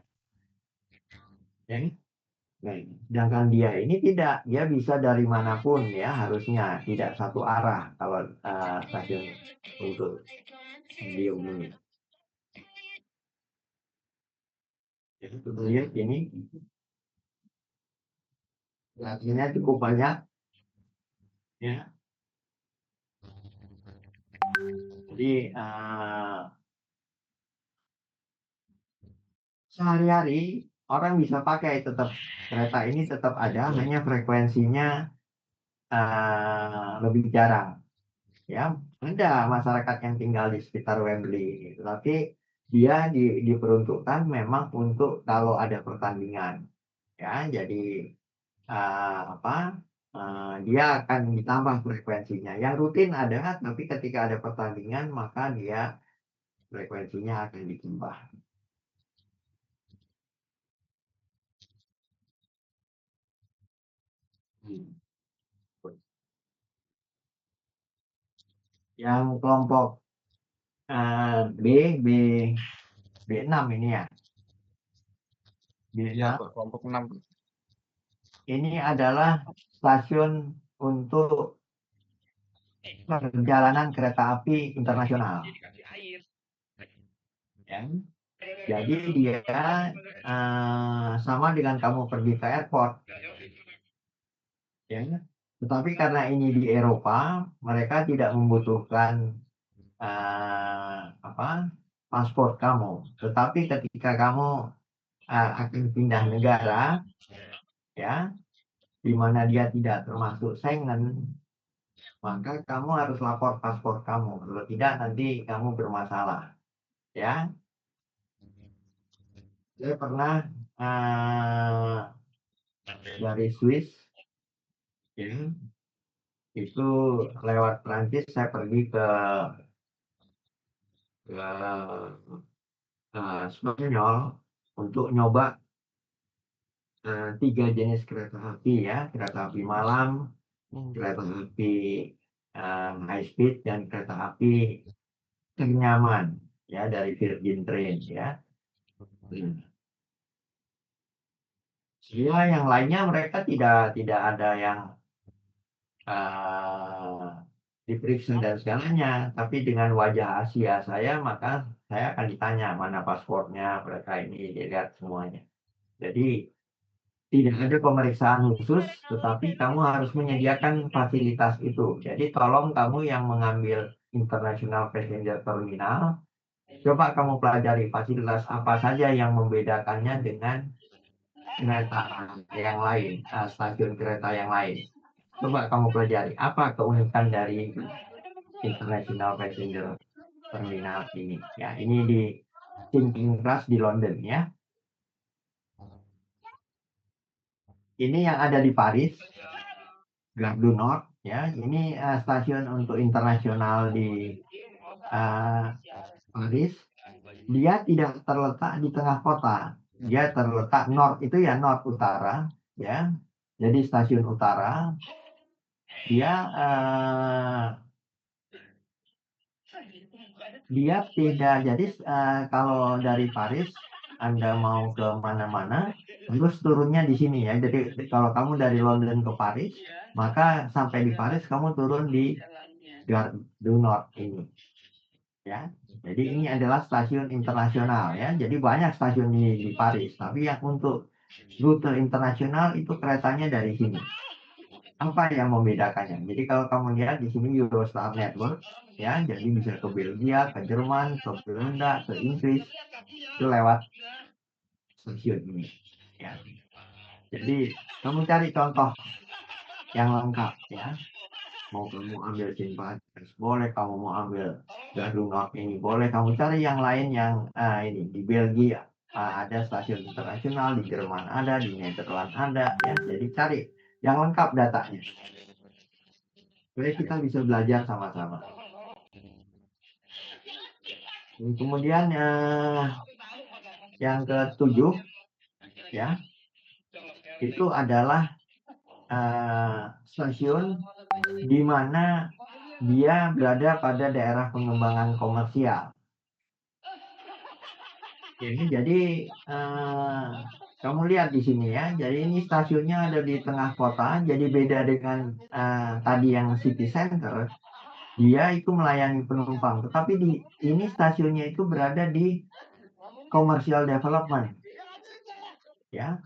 Ya. Nah, sedangkan dia ini tidak, dia bisa dari manapun ya harusnya tidak satu arah kalau stasiun untuk dihubungi. Jadi kita lihat ini artinya cukup banyak ya. Jadi sehari-hari orang bisa pakai tetap kereta ini tetap ada, hanya frekuensinya lebih jarang. Ya, ada masyarakat yang tinggal di sekitar Wembley, tapi dia diperuntukkan memang untuk kalau ada pertandingan. Ya, jadi dia akan ditambah frekuensinya. Yang rutin ada, tapi ketika ada pertandingan maka dia frekuensinya akan ditambah. Yang kelompok B, B, B6 ini ya. Iya, Pak, kelompok 6. Ini adalah stasiun untuk perjalanan kereta api internasional. Ya. Jadi dia sama dengan kamu pergi ke airport. Ya. Tetapi karena ini di Eropa, mereka tidak membutuhkan paspor kamu. Tetapi ketika kamu akan pindah negara, ya, di mana dia tidak termasuk Schengen, maka kamu harus lapor paspor kamu. Kalau tidak nanti kamu bermasalah. Ya, saya pernah dari Swiss, ya, itu lewat Prancis saya pergi ke Spanyol untuk nyoba 3 jenis kereta api ya, kereta api malam, kereta api high speed dan kereta api ternyaman ya dari Virgin Train ya. Yang lainnya mereka tidak ada yang diperiksa dan segalanya, tapi dengan wajah Asia saya maka saya akan ditanya mana paspornya, mereka ini dilihat semuanya. Jadi tidak ada pemeriksaan khusus, tetapi kamu harus menyediakan fasilitas itu. Jadi tolong kamu yang mengambil International Passenger Terminal, coba kamu pelajari fasilitas apa saja yang membedakannya dengan kereta yang lain, stasiun kereta yang lain. Coba kamu pelajari apa keunikan dari International Passenger Terminal ini. Ya, ini di Thinking Cross di London ya. Ini yang ada di Paris, Gare du Nord ya. Ini stasiun untuk internasional di Paris. Dia tidak terletak di tengah kota. Dia terletak north itu ya, north utara ya. Jadi stasiun utara. Dia tidak, jadi kalau dari Paris Anda mau ke mana-mana terus turunnya di sini ya. Jadi kalau kamu dari London ke Paris, maka sampai di Paris kamu turun di Gare du Nord ini ya. Jadi ini adalah stasiun internasional ya. Jadi banyak stasiun di Paris, tapi yang untuk rute internasional itu keretanya dari sini. Apa yang membedakannya? Jadi kalau kamu lihat di sini Eurostar Network ya, jadi bisa ke Belgia, ke Jerman, ke Belanda, ke Inggris itu lewat stasiun ini ya. Jadi kamu cari contoh yang lengkap ya. Mau kamu ambil Sinpatis boleh, kamu mau ambil Gare du Nord ini boleh, kamu cari yang lain yang ini di Belgia ada stasiun internasional, di Jerman ada, di Nederland ada ya. Jadi cari yang lengkap datanya supaya kita bisa belajar sama-sama. Kemudian yang ketujuh ya itu adalah stasiun di mana dia berada pada daerah pengembangan komersial. Ini jadi kamu lihat di sini ya. Jadi ini stasiunnya ada di tengah kota. Jadi beda dengan tadi yang city center. Dia itu melayani penumpang. Tetapi ini stasiunnya itu berada di commercial development. Ya.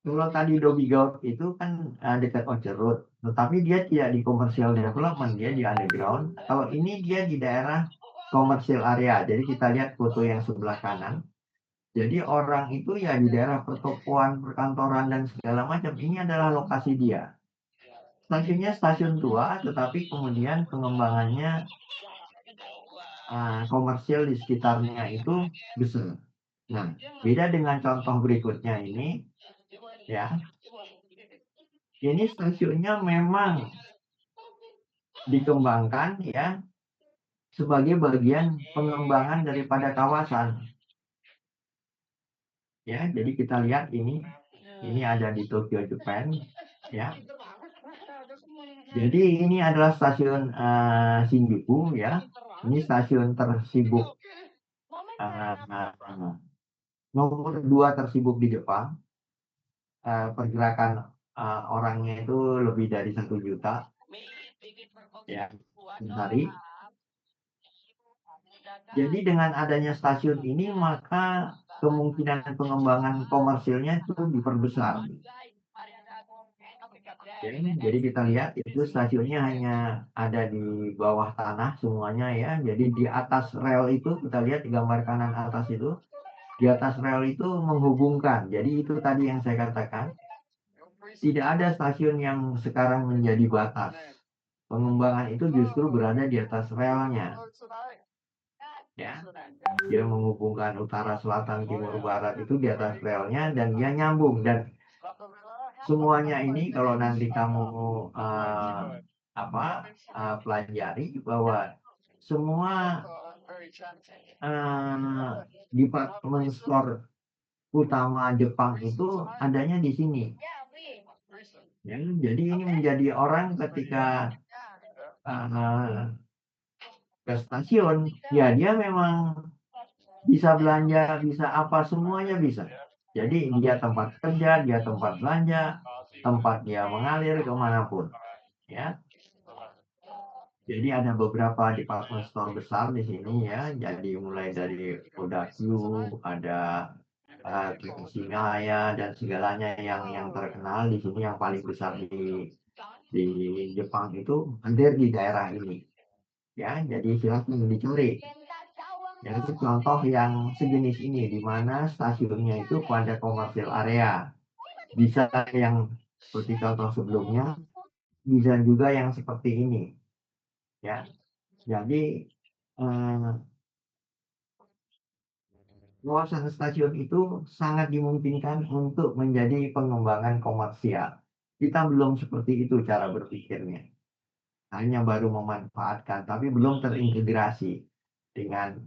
Kalau tadi Dobby Goat itu kan dekat Orchard Road. Tetapi dia tidak di commercial development. Dia di underground. Kalau ini dia di daerah commercial area. Jadi kita lihat foto yang sebelah kanan. Jadi orang itu ya di daerah pertokoan, perkantoran, dan segala macam. Ini adalah lokasi dia. Stasiunnya stasiun tua, tetapi kemudian pengembangannya komersial di sekitarnya itu besar. Nah, beda dengan contoh berikutnya ini, ya. Ini stasiunnya memang dikembangkan ya sebagai bagian pengembangan daripada kawasan. Ya, jadi kita lihat ini ada di Tokyo, Jepang, ya. Jadi ini adalah stasiun Shinjuku ya. Ini stasiun tersibuk nomor 2 tersibuk di Jepang. Pergerakan orangnya itu lebih dari 1 juta ya sehari. Jadi dengan adanya stasiun ini maka kemungkinan pengembangan komersilnya itu diperbesar. Jadi kita lihat itu stasiunnya hanya ada di bawah tanah semuanya ya. Jadi di atas rel itu kita lihat di gambar kanan atas itu. Di atas rel itu menghubungkan. Jadi itu tadi yang saya katakan. Tidak ada stasiun yang sekarang menjadi batas. Pengembangan itu justru berada di atas relnya. Ya. Dia menghubungkan utara, selatan, timur, barat itu di atas relnya dan dia nyambung. Dan semuanya ini kalau nanti kamu pelajari bahwa semua department store utama Jepang itu adanya di sini. Ya, jadi ini menjadi orang ketika ke stasiun, ya dia memang bisa belanja, bisa apa semuanya bisa. Jadi dia tempat kerja, dia tempat belanja, tempat dia mengalir kemanapun. Ya. Jadi ada beberapa department store besar di sini ya. Jadi mulai dari Odakyu, ada Takashimaya dan segalanya yang terkenal di sini yang paling besar di Jepang itu hadir di daerah ini. Ya, jadi silakan dicari. Ya, itu contoh yang sejenis ini di mana stasiunnya itu pada komersial area. Bisa yang seperti contoh sebelumnya, bisa juga yang seperti ini. Ya. Jadi kawasan stasiun itu sangat dimungkinkan untuk menjadi pengembangan komersial. Kita belum seperti itu cara berpikirnya. Hanya baru memanfaatkan, tapi belum terintegrasi dengan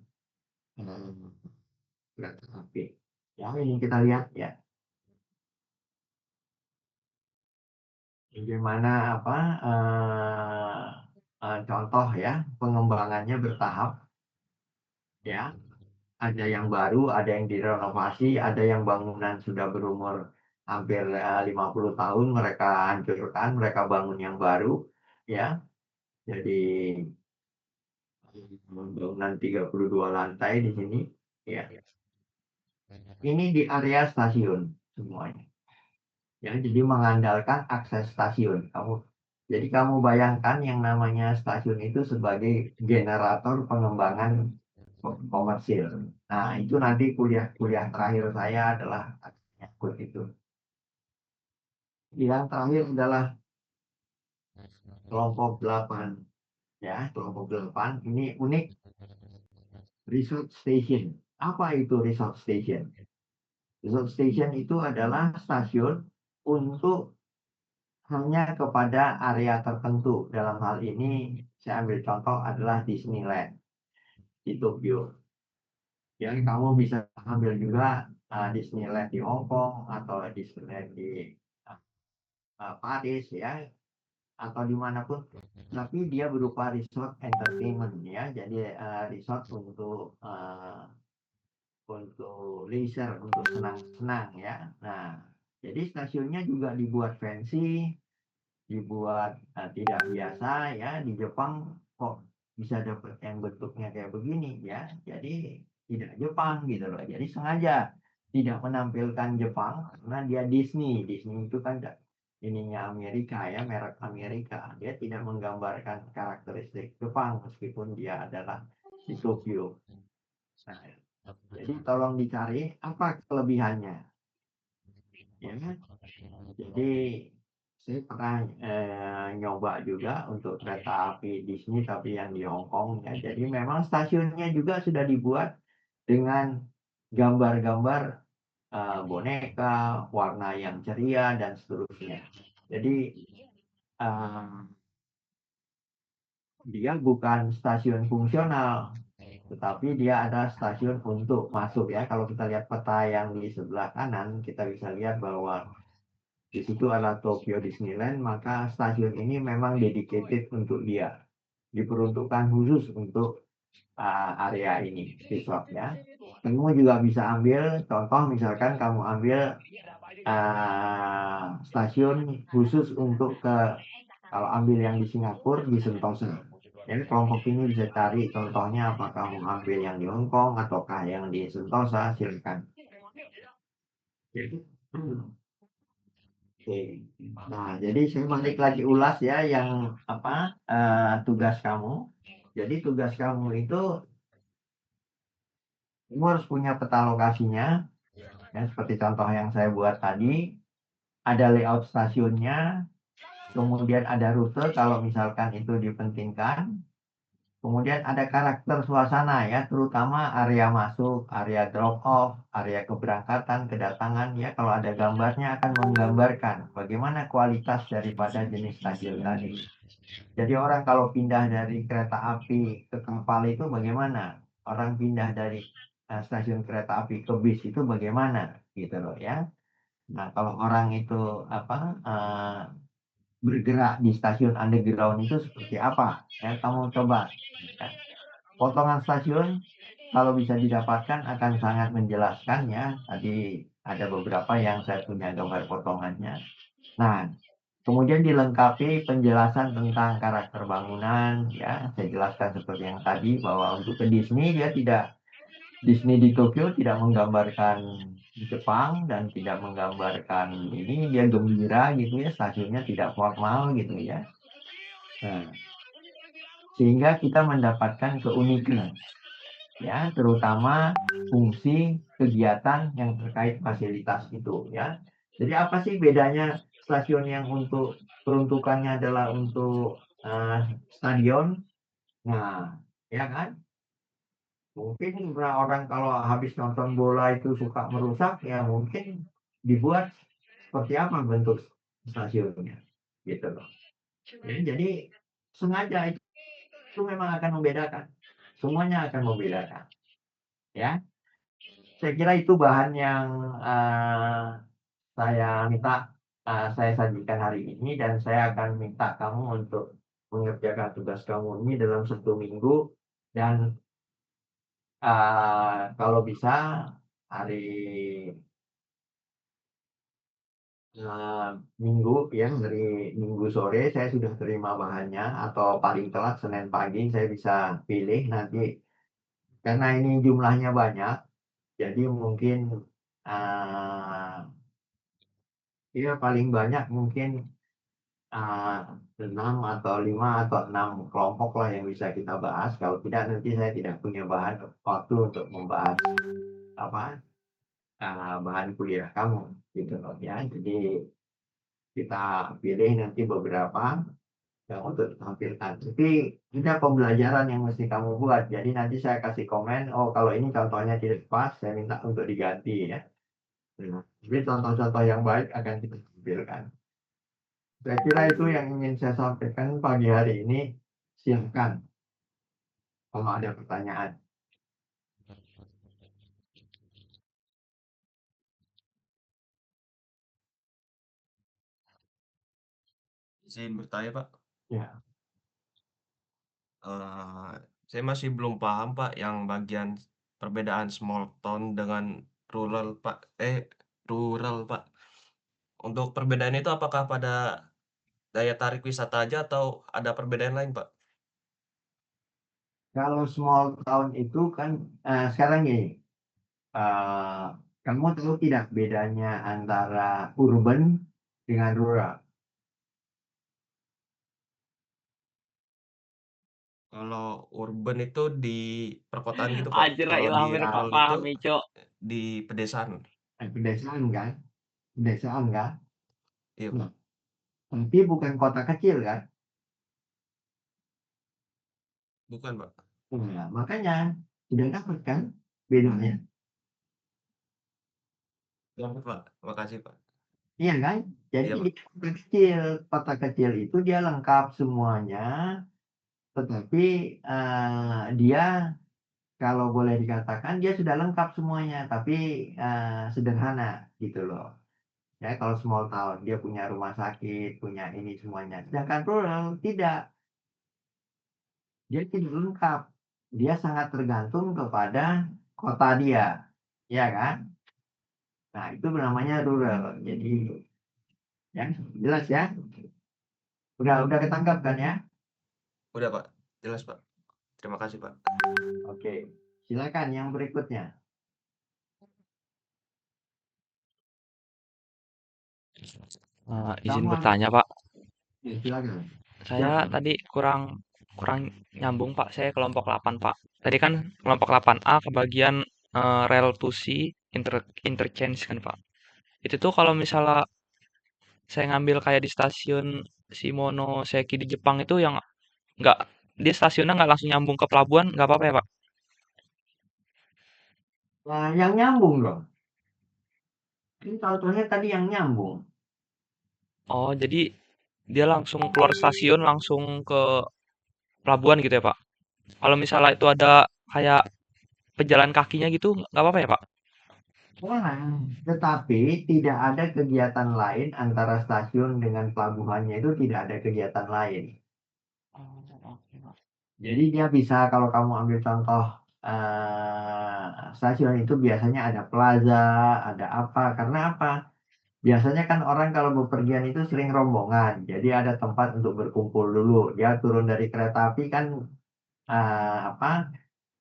kereta api. Yang ini kita lihat ya. Bagaimana contoh ya pengembangannya bertahap ya. Ada yang baru, ada yang direnovasi, ada yang bangunan sudah berumur hampir 50 tahun mereka hancurkan, mereka bangun yang baru ya. Jadi bangunan 32 lantai di sini ya. Ini di area stasiun semuanya. Ya, jadi mengandalkan akses stasiun. Jadi kamu bayangkan yang namanya stasiun itu sebagai generator pengembangan komersil. Nah, itu nanti kuliah terakhir saya adalah nyangkut itu. Yang terakhir adalah kelompok 8. Ya, kelompok 8 ini unik. Resort station. Apa itu resort station? Resort station itu adalah stasiun untuk hanya kepada area tertentu. Dalam hal ini saya ambil contoh adalah Disneyland. di Tokyo. Ya, kamu bisa ambil juga Disneyland di Hong Kong atau Disneyland di Paris ya, atau dimanapun. Tapi dia berupa resort entertainment ya, jadi resort untuk leisure, untuk senang-senang ya. Nah, jadi stasiunnya juga dibuat fancy, dibuat tidak biasa ya. Di Jepang kok bisa dapat yang bentuknya kayak begini ya. Jadi tidak Jepang gitu loh. Jadi sengaja tidak menampilkan Jepang karena dia Disney. Disney itu kan ininya Amerika ya, merek Amerika. Dia tidak menggambarkan karakteristik Jepang meskipun dia adalah di Tokyo. Nah, jadi tolong dicari apa kelebihannya. Ya, jadi saya pernah nyoba juga untuk kereta api Disney tapi yang di Hong Kong ya. Jadi memang stasiunnya juga sudah dibuat dengan gambar-gambar boneka, warna yang ceria dan seterusnya. Jadi dia bukan stasiun fungsional, tetapi dia ada stasiun untuk masuk ya. Kalau kita lihat peta yang di sebelah kanan, kita bisa lihat bahwa di situ ada Tokyo Disneyland, maka stasiun ini memang dedicated untuk dia, diperuntukkan khusus untuk area ini, resort ya. Kamu juga bisa ambil contoh, misalkan kamu ambil stasiun khusus untuk kalau ambil yang di Singapura di Sentosa. Jadi kelompok ini bisa cari contohnya apakah mau ambil yang di Hong Kong ataukah yang di Sentosa, silakan. Oke. Nah, jadi saya balik lagi ulas ya yang tugas kamu. Jadi tugas kamu itu kamu harus punya peta lokasinya, ya seperti contoh yang saya buat tadi. Ada layout stasiunnya, kemudian ada rute kalau misalkan itu dipentingkan. Kemudian ada karakter suasana ya, terutama area masuk, area drop off, area keberangkatan, kedatangan ya. Kalau ada gambarnya akan menggambarkan bagaimana kualitas daripada jenis stasiun tadi. Jadi orang kalau pindah dari kereta api ke kapal itu bagaimana? Orang pindah dari stasiun kereta api ke bis itu bagaimana? Gitu loh ya. Nah, kalau orang itu bergerak di stasiun underground itu seperti apa? Ya, kamu coba. Ya. Potongan stasiun kalau bisa didapatkan akan sangat menjelaskan ya. Tadi ada beberapa yang saya punya gambar potongannya. Nah, kemudian dilengkapi penjelasan tentang karakter bangunan ya. Saya jelaskan seperti yang tadi bahwa untuk ke Disney dia tidak, Disney di Tokyo tidak menggambarkan Jepang dan tidak menggambarkan ini, dia gembira gitu ya, stasiunnya tidak formal gitu ya. Nah, sehingga kita mendapatkan keunikan ya, terutama fungsi kegiatan yang terkait fasilitas itu ya. Jadi apa sih bedanya stasiun yang untuk peruntukannya adalah untuk stadion? Nah, ya kan? Mungkin orang kalau habis nonton bola itu suka merusak, ya mungkin dibuat seperti apa bentuk stasiunnya, gitu loh. Jadi sengaja itu memang akan membedakan, semuanya akan membedakan, ya. Saya kira itu bahan yang saya minta saya sajikan hari ini, dan saya akan minta kamu untuk mengerjakan tugas kamu ini dalam 1 minggu, dan kalau bisa hari Minggu ya, dari Minggu sore saya sudah terima bahannya, atau paling telat Senin pagi saya bisa pilih nanti, karena ini jumlahnya banyak, jadi mungkin ya paling banyak mungkin 6 atau 5 atau 6 kelompok lah yang bisa kita bahas. Kalau tidak nanti saya tidak punya waktu untuk membahas bahan kuliah kamu gitu loh ya. Jadi kita pilih nanti beberapa yang untuk ditampilkan. Tapi ada pembelajaran yang mesti kamu buat. Jadi nanti saya kasih komen, oh kalau ini contohnya tidak pas, saya minta untuk diganti ya. Nah, jadi contoh-contoh yang baik akan kita tampilkan. Saya kira itu yang ingin saya sampaikan pagi hari ini. Silakan kalau ada pertanyaan. izin bertanya, Pak. Ya. Saya masih belum paham, Pak, yang bagian perbedaan small town dengan rural, Pak. Rural, Pak. Untuk perbedaan itu apakah pada daya tarik wisata aja atau ada perbedaan lain, Pak? Kalau small town itu kan sekarang gini, kamu tahu tidak bedanya antara urban dengan rural? Kalau urban itu di perkotaan gitu, Pak. Anjir, Kalau di hampir rural itu paham nih, Cok. di pedesaan. Pedesaan kan? Pedesaan kan? Iya, Nah, Pak. tapi bukan kota kecil kan? Bukan, Pak. Nah, makanya sudah dapat kan bedanya? Dapat, Pak. Makasih, Pak. Iya kan? Jadi Iya, di Pak. kota kecil itu dia lengkap semuanya, tetapi dia kalau boleh dikatakan dia sudah lengkap semuanya, tapi sederhana gitu loh. Ya, kalau small town dia punya rumah sakit, punya ini semuanya. Sedangkan rural tidak, dia tidak lengkap. Dia sangat tergantung kepada kota dia, ya kan? Nah, itu namanya rural. Jadi, ya jelas ya. Udah ketangkap kan ya? Udah, Pak. Jelas, Pak. Terima kasih, Pak. Oke, silakan yang berikutnya. Izin Kamu bertanya, Pak. ya, silakan. Saya Siapa? tadi kurang kurang nyambung, Pak. Saya kelompok 8, Pak. Tadi kan kelompok 8A kebagian rel to see interchange kan, Pak. Itu tuh kalau misalnya saya ngambil kayak di stasiun Shimonoseki di Jepang itu yang nggak dia stasiunnya nggak langsung nyambung ke pelabuhan, nggak apa-apa ya, Pak? Nah, yang nyambung dong. Ini contohnya tadi yang nyambung. Oh, jadi dia langsung keluar stasiun langsung ke pelabuhan gitu ya, Pak? Kalau misalnya itu ada kayak pejalan kakinya gitu, nggak apa-apa ya, Pak? Nah, tetapi tidak ada kegiatan lain antara stasiun dengan pelabuhannya itu tidak ada kegiatan lain. Oh, oke, Pak. Jadi dia bisa kalau kamu ambil contoh stasiun itu biasanya ada plaza, ada apa? Karena apa? Biasanya kan orang kalau bepergian itu sering rombongan. Jadi ada tempat untuk berkumpul dulu. Dia turun dari kereta api kan apa?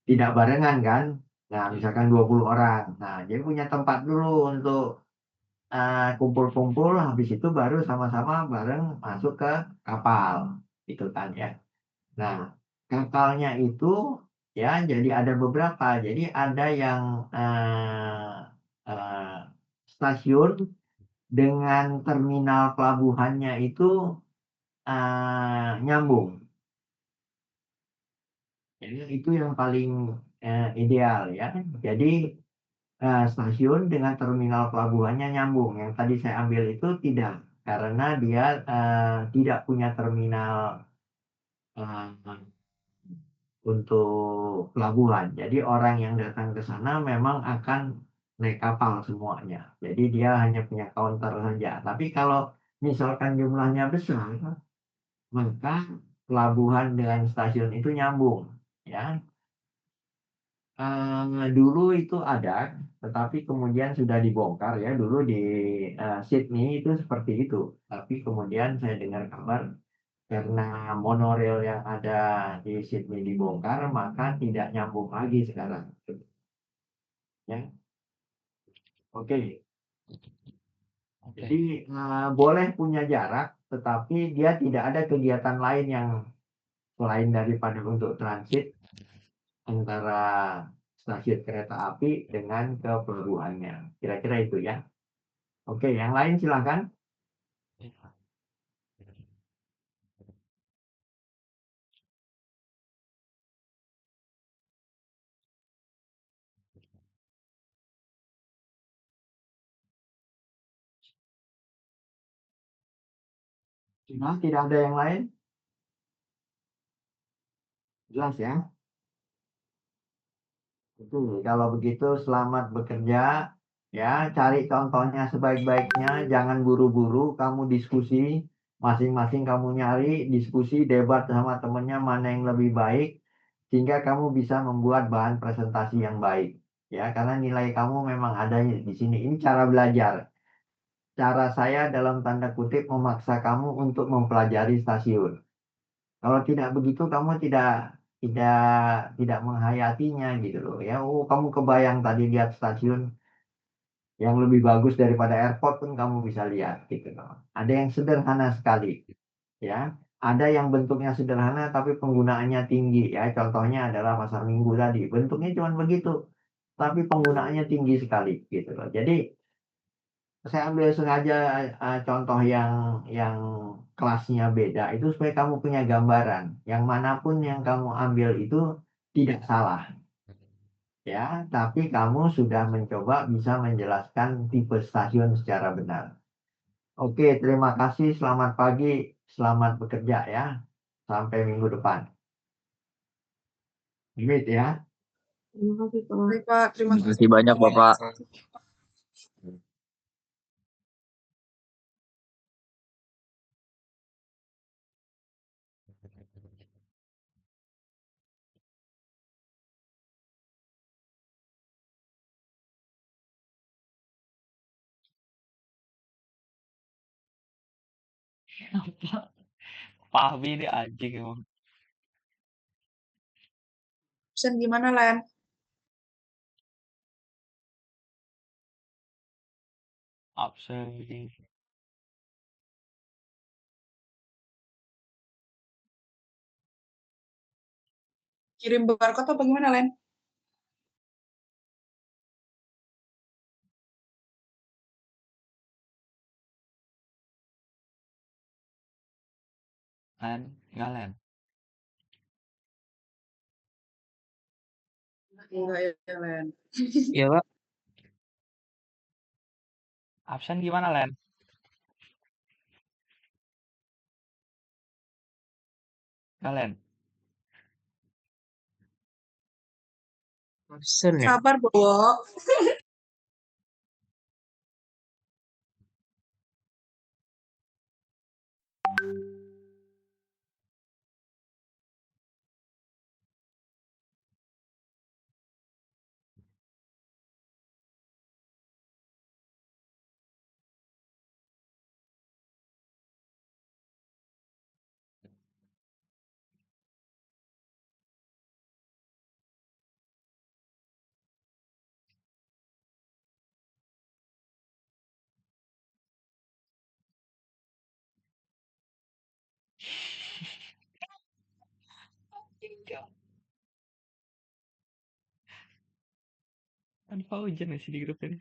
Tidak barengan kan? Nah, misalkan 20 orang. Nah, dia punya tempat dulu untuk kumpul-kumpul, habis itu baru sama-sama bareng masuk ke kapal, gitu kan ya. Nah, kapalnya itu ya jadi ada beberapa. Jadi ada yang eh, stasiun dengan terminal pelabuhannya itu nyambung. Jadi itu yang paling ideal ya. Jadi stasiun dengan terminal pelabuhannya nyambung. Yang tadi saya ambil itu tidak, karena dia tidak punya terminal eh, untuk pelabuhan. Jadi orang yang datang ke sana memang akan naik kapal semuanya. Jadi dia hanya punya counter saja. Tapi kalau misalkan jumlahnya besar, maka pelabuhan dengan stasiun itu nyambung. Ya, dulu itu ada, tetapi kemudian sudah dibongkar ya. Dulu di Sydney itu seperti itu. Tapi kemudian saya dengar kabar karena monorail yang ada di Sydney dibongkar, maka tidak nyambung lagi sekarang. Ya, oke. Oke. Jadi boleh punya jarak, tetapi dia tidak ada kegiatan lain yang selain daripada untuk transit antara stasiun kereta api dengan ke pelabuhannya. Kira-kira itu ya. Oke, yang lain silakan. Sudah tidak ada yang lain? Jelas ya. Itu kalau begitu selamat bekerja ya, cari contohnya sebaik-baiknya, jangan buru-buru kamu diskusi Masing-masing kamu nyari, diskusi, debat sama temennya mana yang lebih baik, sehingga kamu bisa membuat bahan presentasi yang baik. Ya, karena nilai kamu memang ada di sini. Ini cara belajar. Cara saya dalam tanda kutip memaksa kamu untuk mempelajari stasiun. Kalau tidak begitu, kamu tidak tidak menghayatinya gitu loh. Ya, oh kamu kebayang tadi lihat stasiun yang lebih bagus daripada airport pun kamu bisa lihat gitu loh. Ada yang sederhana sekali, ya. Ada yang bentuknya sederhana tapi penggunaannya tinggi, ya. Contohnya adalah pasar Minggu tadi. Bentuknya cuma begitu, tapi penggunaannya tinggi sekali gitu loh. Jadi saya ambil sengaja contoh yang kelasnya beda itu supaya kamu punya gambaran. Yang manapun yang kamu ambil itu tidak salah. Ya, tapi kamu sudah mencoba bisa menjelaskan tipe stasiun secara benar. Oke, terima kasih. Selamat pagi, selamat bekerja ya. Sampai minggu depan. Gimit ya. Terima kasih, Pak. Baik, Pak. Terima Terima kasih banyak Bapak. Pak Abi ini anjing emang. Absen gimana, Len? Absen. Kirim barcode apa gimana, Len? Len, enggak Len. Enggak ya, Len. Iya Pak. Absen gimana Len? Enggak Len. Absen ya. Sabar, Bowo. Tanpa hujan sih di grup ini.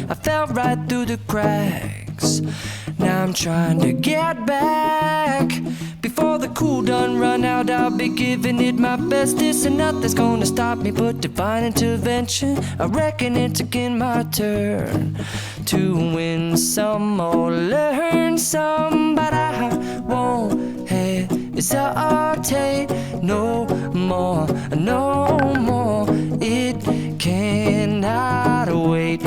I fell right through the cracks. Now I'm trying to get back. Before the cool done run out, I'll be giving it my best. This and nothing's gonna stop me but divine intervention. I reckon it's again my turn to win some or learn some, but I won't hesitate no more, no more. It cannot wait.